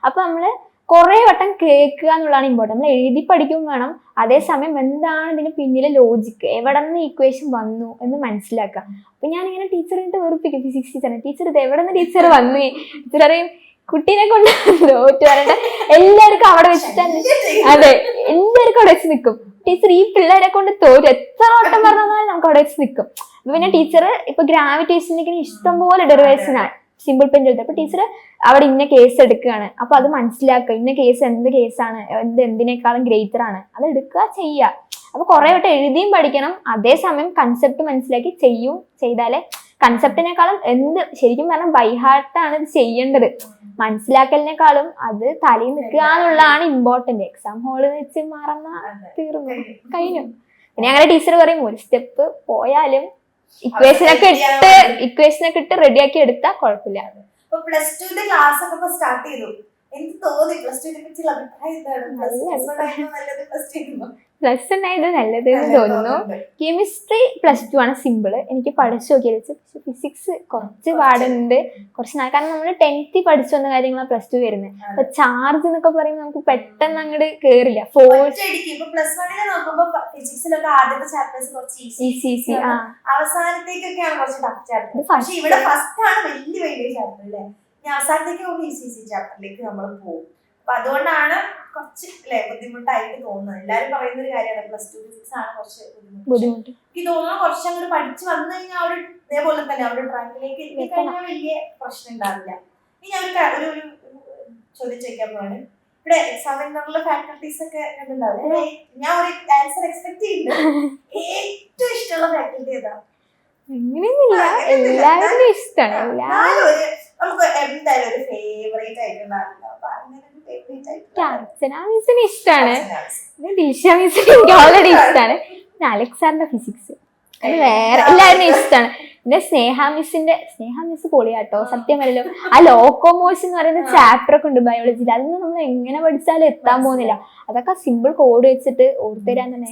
അപ്പൊ നമ്മള് കുറെ വട്ടം കേൾക്കുക എന്നുള്ളതാണ് ഇമ്പോർട്ടൻറ്റ്. നമ്മൾ എഴുതി പഠിക്കും വേണം, അതേസമയം എന്താണ് ഇതിന് പിന്നിലെ ലോജിക്ക്, എവിടെ നിന്ന് ഈക്വേഷൻ വന്നു എന്ന് മനസ്സിലാക്കുക. അപ്പൊ ഞാൻ ഇങ്ങനെ ടീച്ചറിട്ട് വെറുപ്പിക്കും, ഫിസിക്സ് ടീച്ചറിനെ. ടീച്ചർ ഇത് എവിടെ നിന്ന് ടീച്ചർ വന്നു? ടീച്ചർ അറിയും കുട്ടീനെ കൊണ്ട് തോറ്റു വരണ്ട, എല്ലാവർക്കും അവിടെ വെച്ചിട്ട് തന്നെ. അതെ, എല്ലാവർക്കും അവിടെ വെച്ച് നിൽക്കും. ടീച്ചർ ഈ പിള്ളേരെ കൊണ്ട് തോറ്റു, എത്ര വട്ടം പറഞ്ഞാലും നമുക്ക് അവിടെ വെച്ച് നിൽക്കും. പിന്നെ ടീച്ചർ ഇപ്പൊ ഗ്രാവിറ്റേഷനൊക്കെ ഇഷ്ടം പോലെ ഡെറിവേഷനാണ് സിമ്പിൾ പെൻഡിൽ. അപ്പൊ ടീച്ചർ അവിടെ ഇന്ന കേസ് എടുക്കുകയാണ്, അപ്പൊ അത് മനസ്സിലാക്കുക, ഇന്ന കേസ് എന്ത് കേസാണ്, എന്തിനേക്കാളും ഗ്രേറ്റർ ആണ്, അത് എടുക്കുക ചെയ്യുക. അപ്പൊ കുറെ വട്ടം എഴുതിയും പഠിക്കണം, അതേസമയം കൺസെപ്റ്റ് മനസ്സിലാക്കി ചെയ്താലേ കൺസെപ്റ്റിനേക്കാളും ശരിക്കും പറഞ്ഞാൽ ബൈഹാർട്ടാണ് ഇത് ചെയ്യേണ്ടത്. മനസ്സിലാക്കലിനേക്കാളും അത് തലയിൽ നിൽക്കുക എന്നുള്ളതാണ് ഇമ്പോർട്ടന്റ്. എക്സാം ഹാളിൽ വെച്ച് മറന്ന തീർന്നു, കഴിഞ്ഞു. പിന്നെ അങ്ങനെ ടീച്ചർ പറയും ഒരു സ്റ്റെപ്പ് പോയാലും ഇക്വേഷനൊക്കെ ഇട്ട് റെഡിയാക്കി എടുത്താൽ കുഴപ്പമില്ല. പ്ലസ് 2 ക്ലാസ് ഒക്കെ സ്റ്റാർട്ട് ചെയ്തു. എനിക്ക് തോന്നി പ്ലസ് 2 പറ്റിയുള്ള അഭിപ്രായം എന്താണ്? പ്ലസ് ഉണ്ടായത് നല്ലത് തോന്നുന്നു. കെമിസ്ട്രി പ്ലസ് 2 ആണ് സിമ്പിൾ, എനിക്ക് പഠിച്ചു നോക്കിയത്. പക്ഷെ ഫിസിക്സ് കുറച്ച് പാടുണ്ട്, കുറച്ച് കാരണം നമ്മൾ 10th പഠിച്ചു വന്ന കാര്യങ്ങളാണ് പ്ലസ് 2 വരുന്നത്. അപ്പൊ ചാർജ് എന്നൊക്കെ പറയുമ്പോൾ നമുക്ക് പെട്ടെന്ന് അങ്ങോട്ട് കേറില്ല. അവസാനത്തേക്കൊക്കെയാണ് കുറച്ച് ടഫ് ചാപ്റ്റർ. പക്ഷെ ഇവിടെ ഫസ്റ്റ് ആണ് വലിയ ചാപ്റ്റർ അല്ലേ. അവസാനത്തേക്ക് ഈസി ചാപ്റ്ററിലേക്ക് നമ്മൾ പോകും. അപ്പൊ അതുകൊണ്ടാണ് കുറച്ച് ബുദ്ധിമുട്ടായിട്ട് തോന്നുന്നത്. എല്ലാരും പറയുന്ന ഒരു കാര്യമാണ് പ്ലസ് 2 ഫിസിക്സ് ആണ് കുറച്ച് ബുദ്ധിമുട്ട്. എനിക്ക് തോന്നുന്നു കുറച്ച് അങ്ങോട്ട് പഠിച്ചു വന്നു കഴിഞ്ഞാൽ അവർ ഇതേപോലെ തന്നെ അവരുടെ ട്രാക്കിലേക്ക് എത്തിക്കഴിഞ്ഞാൽ വലിയ പ്രശ്നം ഉണ്ടാവില്ല. ഇനി ഞാൻ ഒരു ചോദ്യം ചോദിക്കാൻ പോവാണ്. ഇവിടെ എക്സാം സെന്ററിലെ ഫാക്കൽറ്റീസ് ഒക്കെ ഉണ്ടാവില്ലേ? ഞാൻ ഒരു ആൻസർ എക്സ്പെക്ട് ചെയ്യുന്നുണ്ട്. ഏറ്റവും ഇഷ്ടമുള്ള ഫാക്കൽറ്റി ഏതാ? അങ്ങനെയൊന്നുമില്ല, എല്ലാവരും ഇഷ്ടമാണ്. നമുക്ക് എന്തായാലും ഒരു ഫേവറേറ്റ് ആയിട്ടുണ്ടാവില്ല. അർച്ചന മിസ്സിന് ഇഷ്ടമാണ്, ദിൽഷ മിസ്സിന് എനിക്ക് ഓൾറെഡി ഇഷ്ടമാണ്. പിന്നെ അലക്സാറിന്റെ ഫിസിക്സ് അത് വേറെ എല്ലാവരും ഇഷ്ടമാണ്. പിന്നെ സ്നേഹ മിസ് പൊളിയാട്ടോ, സത്യം വരല്ലോ. ആ ലോക്കോമോഷൻ എന്ന് പറയുന്ന ചാപ്റ്റർ ഒക്കെ ഉണ്ട് ബയോളജിയിൽ, അതൊന്നും നമ്മൾ എങ്ങനെ പഠിച്ചാലും എത്താൻ പോകുന്നില്ല. അതൊക്കെ സിമ്പിൾ കോഡ് വെച്ചിട്ട് ഓർത്തരാൻ തന്നെ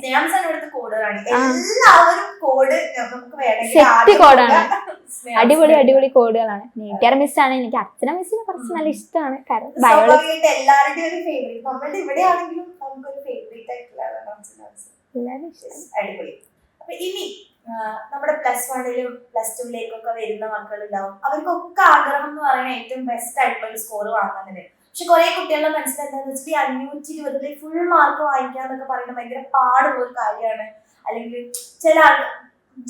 സെറ്റ് കോഡാണ്. അടിപൊളി കോഡുകളാണ്. നീറ്റാർ മിസ്സാണ് എനിക്ക്. അർച്ചന മിസ്സിനെ കുറച്ച് നല്ല ഇഷ്ടമാണ്, കാരണം ബയോളജി എല്ലാവരും അടിപൊളി. അപ്പൊ ഇനി നമ്മുടെ പ്ലസ് 1ലും പ്ലസ് 2ലേക്കൊക്കെ വരുന്ന മക്കളുണ്ടാവും. അവർക്കൊക്കെ ആഗ്രഹം എന്ന് പറയുന്നത് ഏറ്റവും ബെസ്റ്റ് ആയിട്ടുള്ള ഒരു സ്കോർ വാങ്ങുന്നത്. പക്ഷെ കുറെ കുട്ടികളുടെ മനസ്സിലെന്താന്ന് വെച്ചാൽ 520 ഫുൾ മാർക്ക് വാങ്ങിക്കാന്നൊക്കെ പറയുന്നത് ഭയങ്കര പാടുള്ള ഒരു കാര്യമാണ്. അല്ലെങ്കിൽ ചില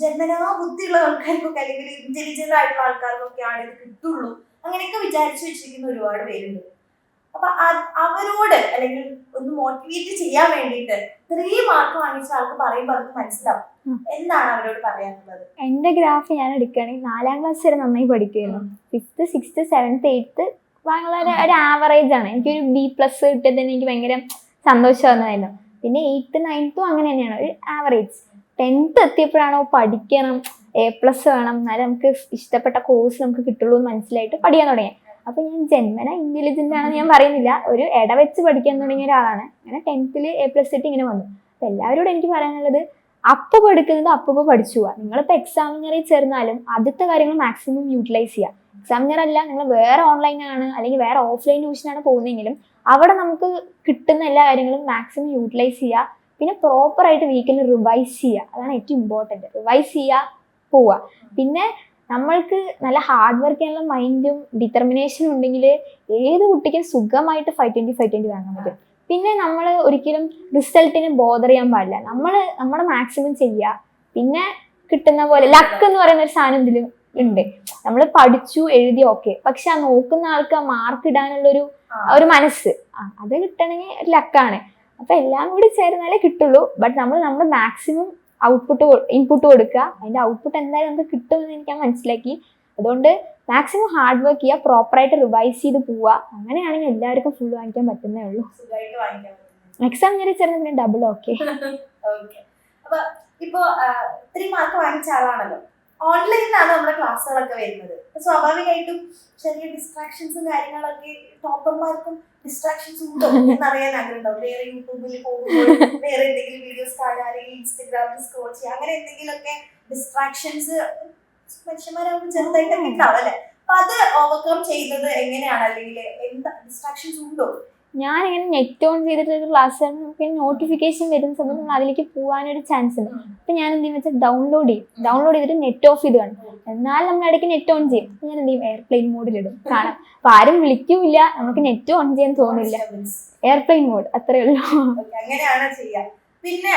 ജന്മനാ ബുദ്ധിയുള്ള ആൾക്കാർക്കൊക്കെ അല്ലെങ്കിൽ ഇന്റലിജന്റ് ആയിട്ടുള്ള ആൾക്കാർക്കൊക്കെയാണ് ഇത് കിട്ടുള്ളൂ, അങ്ങനെയൊക്കെ വിചാരിച്ചു വെച്ചിരിക്കുന്ന ഒരുപാട് പേരുണ്ട്. അപ്പൊ അവരോട് അല്ലെങ്കിൽ ഒന്ന് മോട്ടിവേറ്റ് ചെയ്യാൻ വേണ്ടിയിട്ട് 3 മാർക്ക് വാങ്ങിച്ച ആൾക്ക് പറയുമ്പോൾ അവർക്ക് മനസ്സിലാവും. എന്താണ് അവരോട് പറയാനുള്ളത്? എന്റെ ഗ്രാഫ് ഞാൻ എടുക്കുകയാണെങ്കിൽ 4ാം ക്ലാസ് വരെ നന്നായി പഠിക്കുമായിരുന്നു. 5th 6th 7th 8th ഒരു ആവറേജ് ആണ്. എനിക്കൊരു B+ കിട്ടിയത് തന്നെ എനിക്ക് ഭയങ്കര സന്തോഷം വന്നതായിരുന്നു. പിന്നെ 8th 9th അങ്ങനെ തന്നെയാണ്, ഒരു ആവറേജ്. 10th എത്തിയപ്പോഴാണോ പഠിക്കണം, A+ വേണം, എന്നാലും നമുക്ക് ഇഷ്ടപ്പെട്ട കോഴ്സ് നമുക്ക് കിട്ടുള്ളൂ എന്ന് മനസ്സിലായിട്ട് പഠിക്കാൻ തുടങ്ങി. അപ്പൊ ഞാൻ ജന്മന ഇന്റലിജന്റ് ആണെന്ന് ഞാൻ പറയുന്നില്ല, ഒരു ഇടവെച്ച് പഠിക്കാൻ തുടങ്ങിയ ഒരാളാണ്. അങ്ങനെ 10th A+ കിട്ടി ഇങ്ങനെ വന്നു. അപ്പൊ എല്ലാവരോടും എനിക്ക് പറയാനുള്ളത്, അപ്പോൾ എടുക്കുന്നത് അപ്പോൾ പഠിച്ചു പോവാ. നിങ്ങളിപ്പോൾ എക്സാമിനറിൽ ചേർന്നാലും ആദ്യത്തെ കാര്യങ്ങൾ മാക്സിമം യൂട്ടിലൈസ് ചെയ്യുക. എക്സാമിനർ അല്ല, നിങ്ങൾ വേറെ ഓൺലൈനാണ് അല്ലെങ്കിൽ വേറെ ഓഫ്ലൈൻ ട്യൂഷനാണ് പോകുന്നതെങ്കിലും അവിടെ നമുക്ക് കിട്ടുന്ന എല്ലാ കാര്യങ്ങളും മാക്സിമം യൂട്ടിലൈസ് ചെയ്യുക. പിന്നെ പ്രോപ്പറായിട്ട് വീക്കിന് റിവൈസ് ചെയ്യുക, അതാണ് ഏറ്റവും ഇമ്പോർട്ടൻറ്റ്. റിവൈസ് ചെയ്യുക, പോവുക. പിന്നെ നമ്മൾക്ക് നല്ല ഹാർഡ് വർക്ക് ചെയ്യാനുള്ള മൈൻഡും ഡിറ്റർമിനേഷനും ഉണ്ടെങ്കിൽ ഏത് കുട്ടിക്കും സുഖമായിട്ട് 520 വാങ്ങാൻ പറ്റും. പിന്നെ നമ്മൾ ഒരിക്കലും റിസൾട്ടിന് ബോധർ ചെയ്യാൻ പാടില്ല. നമ്മുടെ മാക്സിമം ചെയ്യുക. പിന്നെ കിട്ടുന്ന പോലെ ലക്ക് എന്ന് പറയുന്ന ഒരു സാധനം ഇതിലും ഉണ്ട്. നമ്മൾ പഠിച്ചു എഴുതി ഓക്കെ, പക്ഷെ ആ നോക്കുന്ന ആൾക്ക് ആ മാർക്ക് ഇടാനുള്ളൊരു ഒരു മനസ്സ്, അത് കിട്ടണമെങ്കിൽ ലക്കാണ്. അപ്പൊ എല്ലാം കൂടി ചേർന്നാലേ കിട്ടുള്ളൂ. ബട്ട് നമ്മൾ മാക്സിമം ഇൻപുട്ട് കൊടുക്കുക. അതിന്റെ ഔട്ട്പുട്ട് എന്തായാലും നമുക്ക് കിട്ടുമെന്ന് എനിക്ക് മനസ്സിലാക്കി. അതുകൊണ്ട് മാക്സിമം ഹാർഡ് വർക്ക് ചെയ്യുക, പ്രോപ്പറായിട്ട് റിവൈസ് ചെയ്ത് പോവുക. അങ്ങനെയാണെങ്കിൽ എല്ലാവർക്കും ഫുൾ വാങ്ങിക്കാൻ പറ്റുന്നേ ഉള്ളൂ. എക്സാം നേരെ ചേർന്ന് പിന്നെ ഡബിൾ ഓക്കെ. അപ്പൊ ഇപ്പൊ 3 മാർക്ക് വാങ്ങിച്ച ആളാണല്ലോ, ഓൺലൈനിലാണ് നമ്മുടെ ക്ലാസ്സുകളൊക്കെ വരുന്നത്. സ്വാഭാവികമായിട്ടും ചെറിയ ഡിസ്ട്രാക്ഷൻസും കാര്യങ്ങളൊക്കെ ടോപ്പർമാർക്കും ഡിസ്ട്രാക്ഷൻസ് ഉണ്ടോ എന്നറിയാൻ ആഗ്രഹമുണ്ടാവും. വേറെ യൂട്യൂബിൽ പോകുമ്പോൾ വേറെ എന്തെങ്കിലും വീഡിയോസ് കാണുക, അല്ലെങ്കിൽ ഇൻസ്റ്റഗ്രാമിൽ സ്ക്രോൾ ചെയ്യുക, അങ്ങനെ എന്തെങ്കിലുമൊക്കെ ഡിസ്ട്രാക്ഷൻസ് മനുഷ്യന്മാരാകുമ്പോൾ ചെറുതായിട്ടൊക്കെ ഉണ്ടാവും അല്ലെ? അപ്പൊ അത് ഓവർകം ചെയ്യുന്നത് എങ്ങനെയാണ്, അല്ലെങ്കിൽ എന്താ ഡിസ്ട്രാക്ഷൻസ് ഉണ്ടോ? ഞാനിങ്ങനെ നെറ്റ് ഓൺ ചെയ്തിട്ടൊരു ക്ലാസ് നമുക്ക് നോട്ടിഫിക്കേഷൻ വരുന്ന സമയത്ത് നമ്മൾ അതിലേക്ക് പോകാനൊരു ചാൻസ് ഉണ്ട്. അപ്പം ഞാൻ എന്ത് ചെയ്യും വെച്ചാൽ ഡൗൺലോഡ് ചെയ്തിട്ട് നെറ്റ് ഓഫ് ചെയ്ത് കാണും. എന്നാൽ നമ്മൾ ഇടയ്ക്ക് നെറ്റ് ഓൺ ചെയ്യും. അപ്പം ഞാൻ എന്ത് ചെയ്യും, എയർപ്ലെയിൻ മോഡിലിടും കാണാം. അപ്പം ആരും വിളിക്കൂല, നമുക്ക് നെറ്റ് ഓൺ ചെയ്യാൻ തോന്നില്ല. എയർപ്ലെയിൻ മോഡ്, അത്രേ ഉള്ളൂ. അങ്ങനെയാണ് ചെയ്യാം. പിന്നെ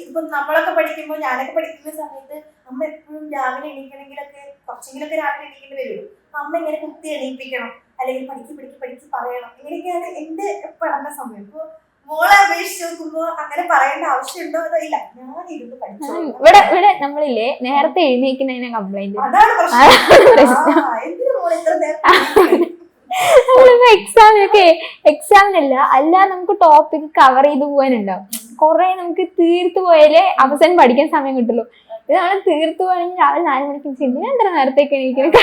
ഇപ്പൊ നമ്മളൊക്കെ പഠിക്കുമ്പോൾ, ഞാനൊക്കെ പഠിക്കുന്ന സമയത്ത് അമ്മ എപ്പോഴും രാവിലെ എണീക്കണമെങ്കിലൊക്കെ കുറച്ചെങ്കിലൊക്കെ രാവിലെ എണീക്കേണ്ടി വരുള്ളൂ. അമ്മ ഇങ്ങനെ കുത്തി എണീപ്പിക്കണം, അല്ലെങ്കിൽ പഠിക്ക് പറയണം. ഇങ്ങനെയൊക്കെയാണ് എന്റെ പഠന സമയം. ഇപ്പൊ മോളെ അപേക്ഷിച്ച് നോക്കുമ്പോ അങ്ങനെ പറയേണ്ട ആവശ്യമുണ്ടോ അതോ ഇല്ല, ഞാൻ ഇരുന്ന് പഠിച്ചു. ഇവിടെ നമ്മളില്ലേ നേരത്തെ എഴുന്നേക്കുന്നതിനെ കംപ്ലൈന്റ്, അതാണ് പ്രശ്നം. എന്തിനു മോളെ ഇത്ര നേരത്തെ? എക്സാമിനല്ല അല്ലാതെ നമുക്ക് ടോപ്പിക് കവർ ചെയ്ത് പോകാനുണ്ടാവും. കുറെ നമുക്ക് തീർത്തു പോയാലേ അവസാനം പഠിക്കാൻ സമയം കിട്ടുള്ളൂ. ഇത് നമ്മൾ തീർത്തു പോകണമെങ്കിൽ രാവിലെ 4 മണിക്ക് എന്തിനാ എത്ര നേരത്തേക്ക് എണീക്കുന്നത്?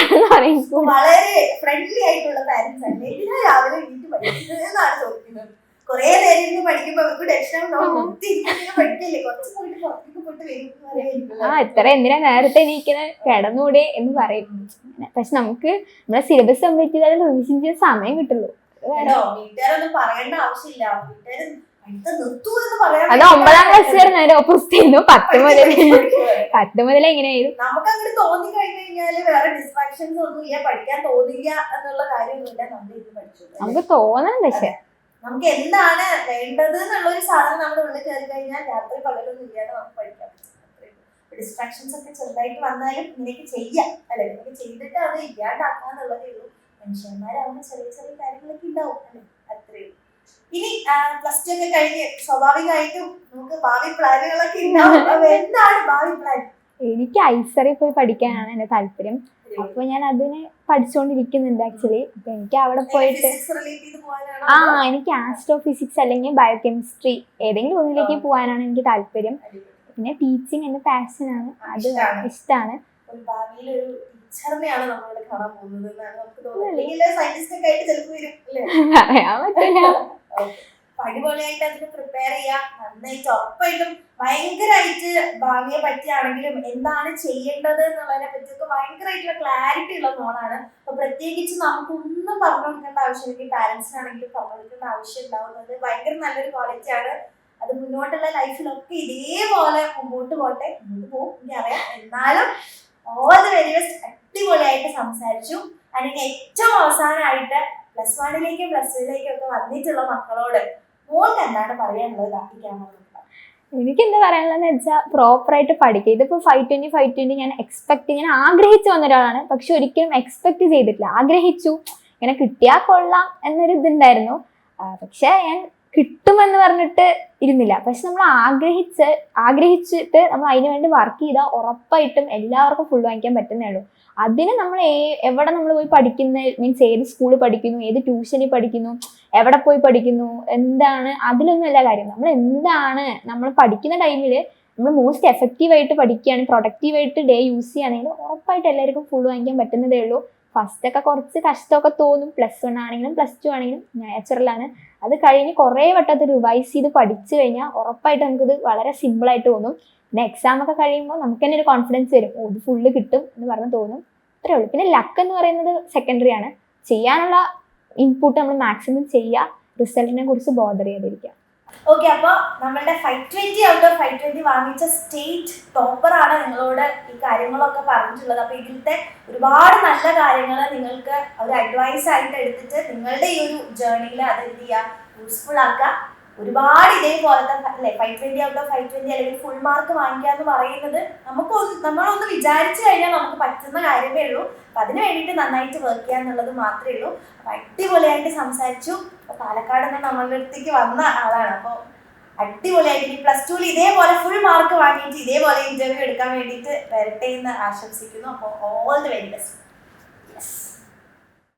വളരെ ഫ്രണ്ട്ലി ആയിട്ടുള്ള പാരന്റ്സ് ആണ്. എന്തിനാ രാവിലെ എണീറ്റ് പഠിക്കുന്നത് എന്നാണ് ചോദിക്കുന്നത്. കുറെ നേരം ഇരുന്ന് പഠിക്കുമ്പോ അവർക്ക് ടെൻഷൻ പഠിക്കല്ലേ, കുറച്ച് പോയിട്ട് പുറത്തേക്ക് പോയിട്ട് വരും. ഇത്ര എന്തിനാ നേരത്തെ എണീക്കുന്നത്, കിടന്നൂടെ എന്ന് പറയും. പക്ഷെ നമുക്ക് നമ്മുടെ സിലബസ് കംപ്ലീറ്റ് ചെയ്താൽ റിവിഷൻ ചെയ്യാൻ സമയം കിട്ടുള്ളൂ. വീട്ടുകാരൊന്നും പറയേണ്ട ആവശ്യമില്ല. വീട്ടുകാർ അത് 9ാം ക്ലാസ് വരെ നേരെ ഓപ്പോസിറ്റ് ആയിരുന്നു. 10 മുതൽ എങ്ങനെയായിരുന്നു. നമുക്ക് അങ്ങനെ തോന്നി കഴിഞ്ഞു കഴിഞ്ഞാല് വേറെ ഡിസ്ട്രാക്ഷൻസ് ഒന്നും ഇല്ല, പഠിക്കാൻ തോന്നില്ല എന്നുള്ള കാര്യമൊന്നുമില്ല. നമ്മൾ ഇത് പഠിച്ചു നമുക്ക് തോന്നണം. പക്ഷെ നമുക്ക് എന്താണ് വേണ്ടത് എന്നുള്ളൊരു സാധനം നമ്മുടെ ഉള്ളിൽ കയറി കഴിഞ്ഞാൽ രാത്രി പകലൊന്നും ഇല്ലാതെ നമുക്ക് പഠിക്കാൻ പറ്റും. ഡിസ്ട്രാക്ഷൻസ് ഒക്കെ ചെറുതായിട്ട് വന്നാലും ഇങ്ങനെയൊക്കെ ചെയ്യാം അല്ലെ, ഇങ്ങനെ ചെയ്തിട്ട് അത് ഇല്ലാണ്ടാക്കാന്നുള്ളതേ ഉള്ളൂ. മനുഷ്യന്മാരാകുമ്പോൾ ചെറിയ ചെറിയ കാര്യങ്ങളൊക്കെ ഉണ്ടാവും അല്ലെ, അത്രയും. ഇനി പ്ലസ് 2 ഒക്കെ കഴിഞ്ഞ് സ്വാഭാവികമായിട്ടും നമുക്ക് ഭാവി പ്ലാനുകളൊക്കെ ഉണ്ടാവും. എന്താണ് ഭാവി പ്ലാൻ? എനിക്ക് ഐസറിൽ പോയി പഠിക്കാനാണ് എന്റെ താല്പര്യം. അപ്പൊ ഞാൻ അതിന് പഠിച്ചുകൊണ്ടിരിക്കുന്നുണ്ട് ആക്ച്വലി. അപ്പൊ എനിക്ക് അവിടെ പോയിട്ട് എനിക്ക് ആസ്ട്രോഫിസിക്സ് അല്ലെങ്കിൽ ബയോകെമിസ്ട്രി ഏതെങ്കിലും ഒന്നിലേക്ക് പോകാനാണ് എനിക്ക് താല്പര്യം. പിന്നെ ടീച്ചിങ് എന്റെ പാഷനാണ്, അത് ഇഷ്ടമാണ്. പറയാൻ പറ്റില്ല. അടിപൊളിയായിട്ട് അതിന് പ്രിപ്പയർ ചെയ്യാം. നന്നായിട്ട് ഉറപ്പായിട്ടും ഭയങ്കരമായിട്ട് ഭാവിയെ പറ്റിയാണെങ്കിലും എന്താണ് ചെയ്യേണ്ടത് എന്നുള്ളതിനെ പറ്റിയൊക്കെ ഭയങ്കരമായിട്ടുള്ള ക്ലാരിറ്റി ഉള്ള മോളാണ്. അപ്പൊ പ്രത്യേകിച്ച് നമുക്കൊന്നും പറഞ്ഞു കൊടുക്കേണ്ട ആവശ്യമില്ല, പാരന്റ്സിനാണെങ്കിലും പറഞ്ഞു കൊടുക്കേണ്ട ആവശ്യം ഉണ്ടാവുന്നത് ഭയങ്കര നല്ലൊരു ക്വാളിറ്റിയാണ്. അത് മുന്നോട്ടുള്ള ലൈഫിലൊക്കെ ഇതേപോലെ മുമ്പോട്ട് പോട്ടെ. മുന്നോട്ട് പോകും എനിക്കറിയാം. എന്നാലും ഓൾ ദി വെരി ബെസ്റ്റ്. അടിപൊളിയായിട്ട് സംസാരിച്ചു. അതിന് ഏറ്റവും അവസാനമായിട്ട് പ്ലസ് 1ലേക്കും പ്ലസ് 2ലേക്കും ഒക്കെ വന്നിട്ടുള്ള മക്കളോട് മോൾക്ക് എന്താണ് പറയാനുള്ളത്? എനിക്ക് എന്താ പറയാനുള്ളതെന്ന് വെച്ചാൽ പ്രോപ്പറായിട്ട് പഠിക്കുക. ഇതിപ്പോൾ 520 ഞാൻ ആഗ്രഹിച്ചു വന്ന ഒരാളാണ്. പക്ഷെ ഒരിക്കലും എക്സ്പെക്ട് ചെയ്തിട്ടില്ല. ആഗ്രഹിച്ചു, ഇങ്ങനെ കിട്ടിയാൽ കൊള്ളാം എന്നൊരു ഇതുണ്ടായിരുന്നു. പക്ഷെ ഞാൻ കിട്ടുമെന്ന് പറഞ്ഞിട്ട് ഇരുന്നില്ല. പക്ഷെ നമ്മൾ ആഗ്രഹിച്ചിട്ട് നമ്മൾ അതിനു വേണ്ടി വർക്ക് ചെയ്താൽ ഉറപ്പായിട്ടും എല്ലാവർക്കും ഫുൾ വാങ്ങിക്കാൻ പറ്റുന്നേ ഉള്ളൂ. അതിന് നമ്മൾ എവിടെ നമ്മൾ പോയി പഠിക്കുന്ന, മീൻസ് ഏത് സ്കൂളിൽ പഠിക്കുന്നു, ഏത് ട്യൂഷനിൽ പഠിക്കുന്നു, എവിടെ പോയി പഠിക്കുന്നു, എന്താണ്, അതിലൊന്നും അല്ല കാര്യം. നമ്മൾ എന്താണ് നമ്മൾ പഠിക്കുന്ന ടൈമിൽ നമ്മൾ മോസ്റ്റ് എഫക്റ്റീവായിട്ട് പഠിക്കുകയാണ്, പ്രൊഡക്റ്റീവായിട്ട് ഡേ യൂസ് ചെയ്യുകയാണെങ്കിൽ ഉറപ്പായിട്ട് എല്ലാവർക്കും ഫുൾ വാങ്ങിക്കാൻ പറ്റുന്നതേ ഉള്ളൂ. ഫസ്റ്റ് ഒക്കെ കുറച്ച് കഷ്ടമൊക്കെ തോന്നും, +1 ആണെങ്കിലും +2 ആണെങ്കിലും നാച്ചുറലാണ്. അത് കഴിഞ്ഞ് കുറേ വട്ടം അത് റിവൈസ് ചെയ്ത് പഠിച്ചു കഴിഞ്ഞാൽ ഉറപ്പായിട്ട് നമുക്കിത് വളരെ സിമ്പിളായിട്ട് തോന്നും. പിന്നെ എക്സാം ഒക്കെ കഴിയുമ്പോൾ നമുക്ക് തന്നെ ഒരു കോൺഫിഡൻസ് വരും, ഇത് ഫുള്ള് കിട്ടും എന്ന് പറഞ്ഞ് തോന്നും. അത്രേ ഉള്ളൂ. പിന്നെ ലക്ക് എന്ന് പറയുന്നത് സെക്കൻഡറി ആണ്. ചെയ്യാനുള്ള ഇൻപുട്ട് നമ്മൾ മാക്സിമം ചെയ്യുക, റിസൾട്ടിനെ കുറിച്ച് ബോധർ ചെയ്യാതിരിക്കുക. ഓക്കെ, അപ്പൊ നമ്മളുടെ 520 ഔട്ട് ഓഫ് 520 വാങ്ങിച്ച സ്റ്റേറ്റ് ടോപ്പർ ആണ് നിങ്ങളോട് ഈ കാര്യങ്ങളൊക്കെ പറഞ്ഞിട്ടുള്ളത്. അപ്പൊ ഇതിലത്തെ ഒരുപാട് നല്ല കാര്യങ്ങൾ നിങ്ങൾക്ക് ഒരു അഡ്വൈസ് ആയിട്ട് എടുത്തിട്ട് നിങ്ങളുടെ ഈ ഒരു ജേർണിയിൽ അത് എന്ത് ചെയ്യുക, യൂസ്ഫുൾ ആക്കുക. ഒരുപാട് ഇതേപോലത്തെ അല്ലെ 520 ഔട്ട് ഓഫ് 520 അല്ലെങ്കിൽ ഫുൾ മാർക്ക് വാങ്ങിക്കുക എന്ന് പറയുന്നത് നമ്മളൊന്ന് വിചാരിച്ചു കഴിഞ്ഞാൽ നമുക്ക് പറ്റുന്ന കാര്യമേ ഉള്ളൂ. അപ്പൊ അതിന് വേണ്ടിയിട്ട് നന്നായിട്ട് വർക്ക് ചെയ്യുക എന്നുള്ളത് മാത്രമേ ഉള്ളൂ. അപ്പൊ അടിപൊളിയായിട്ട് സംസാരിച്ചു. അപ്പൊ പാലക്കാട് നിന്ന് നമ്മളുടെ അടുത്തേക്ക് വന്ന ആളാണ്. അപ്പോൾ അടിപൊളിയായിട്ട് ഇനി +2 ഇതേപോലെ ഫുൾ മാർക്ക് വാങ്ങിയിട്ട് ഇതേപോലെ ഇന്റർവ്യൂ എടുക്കാൻ വേണ്ടിയിട്ട് വരട്ടെ എന്ന് ആശംസിക്കുന്നു. അപ്പോൾ all the very best. Yes.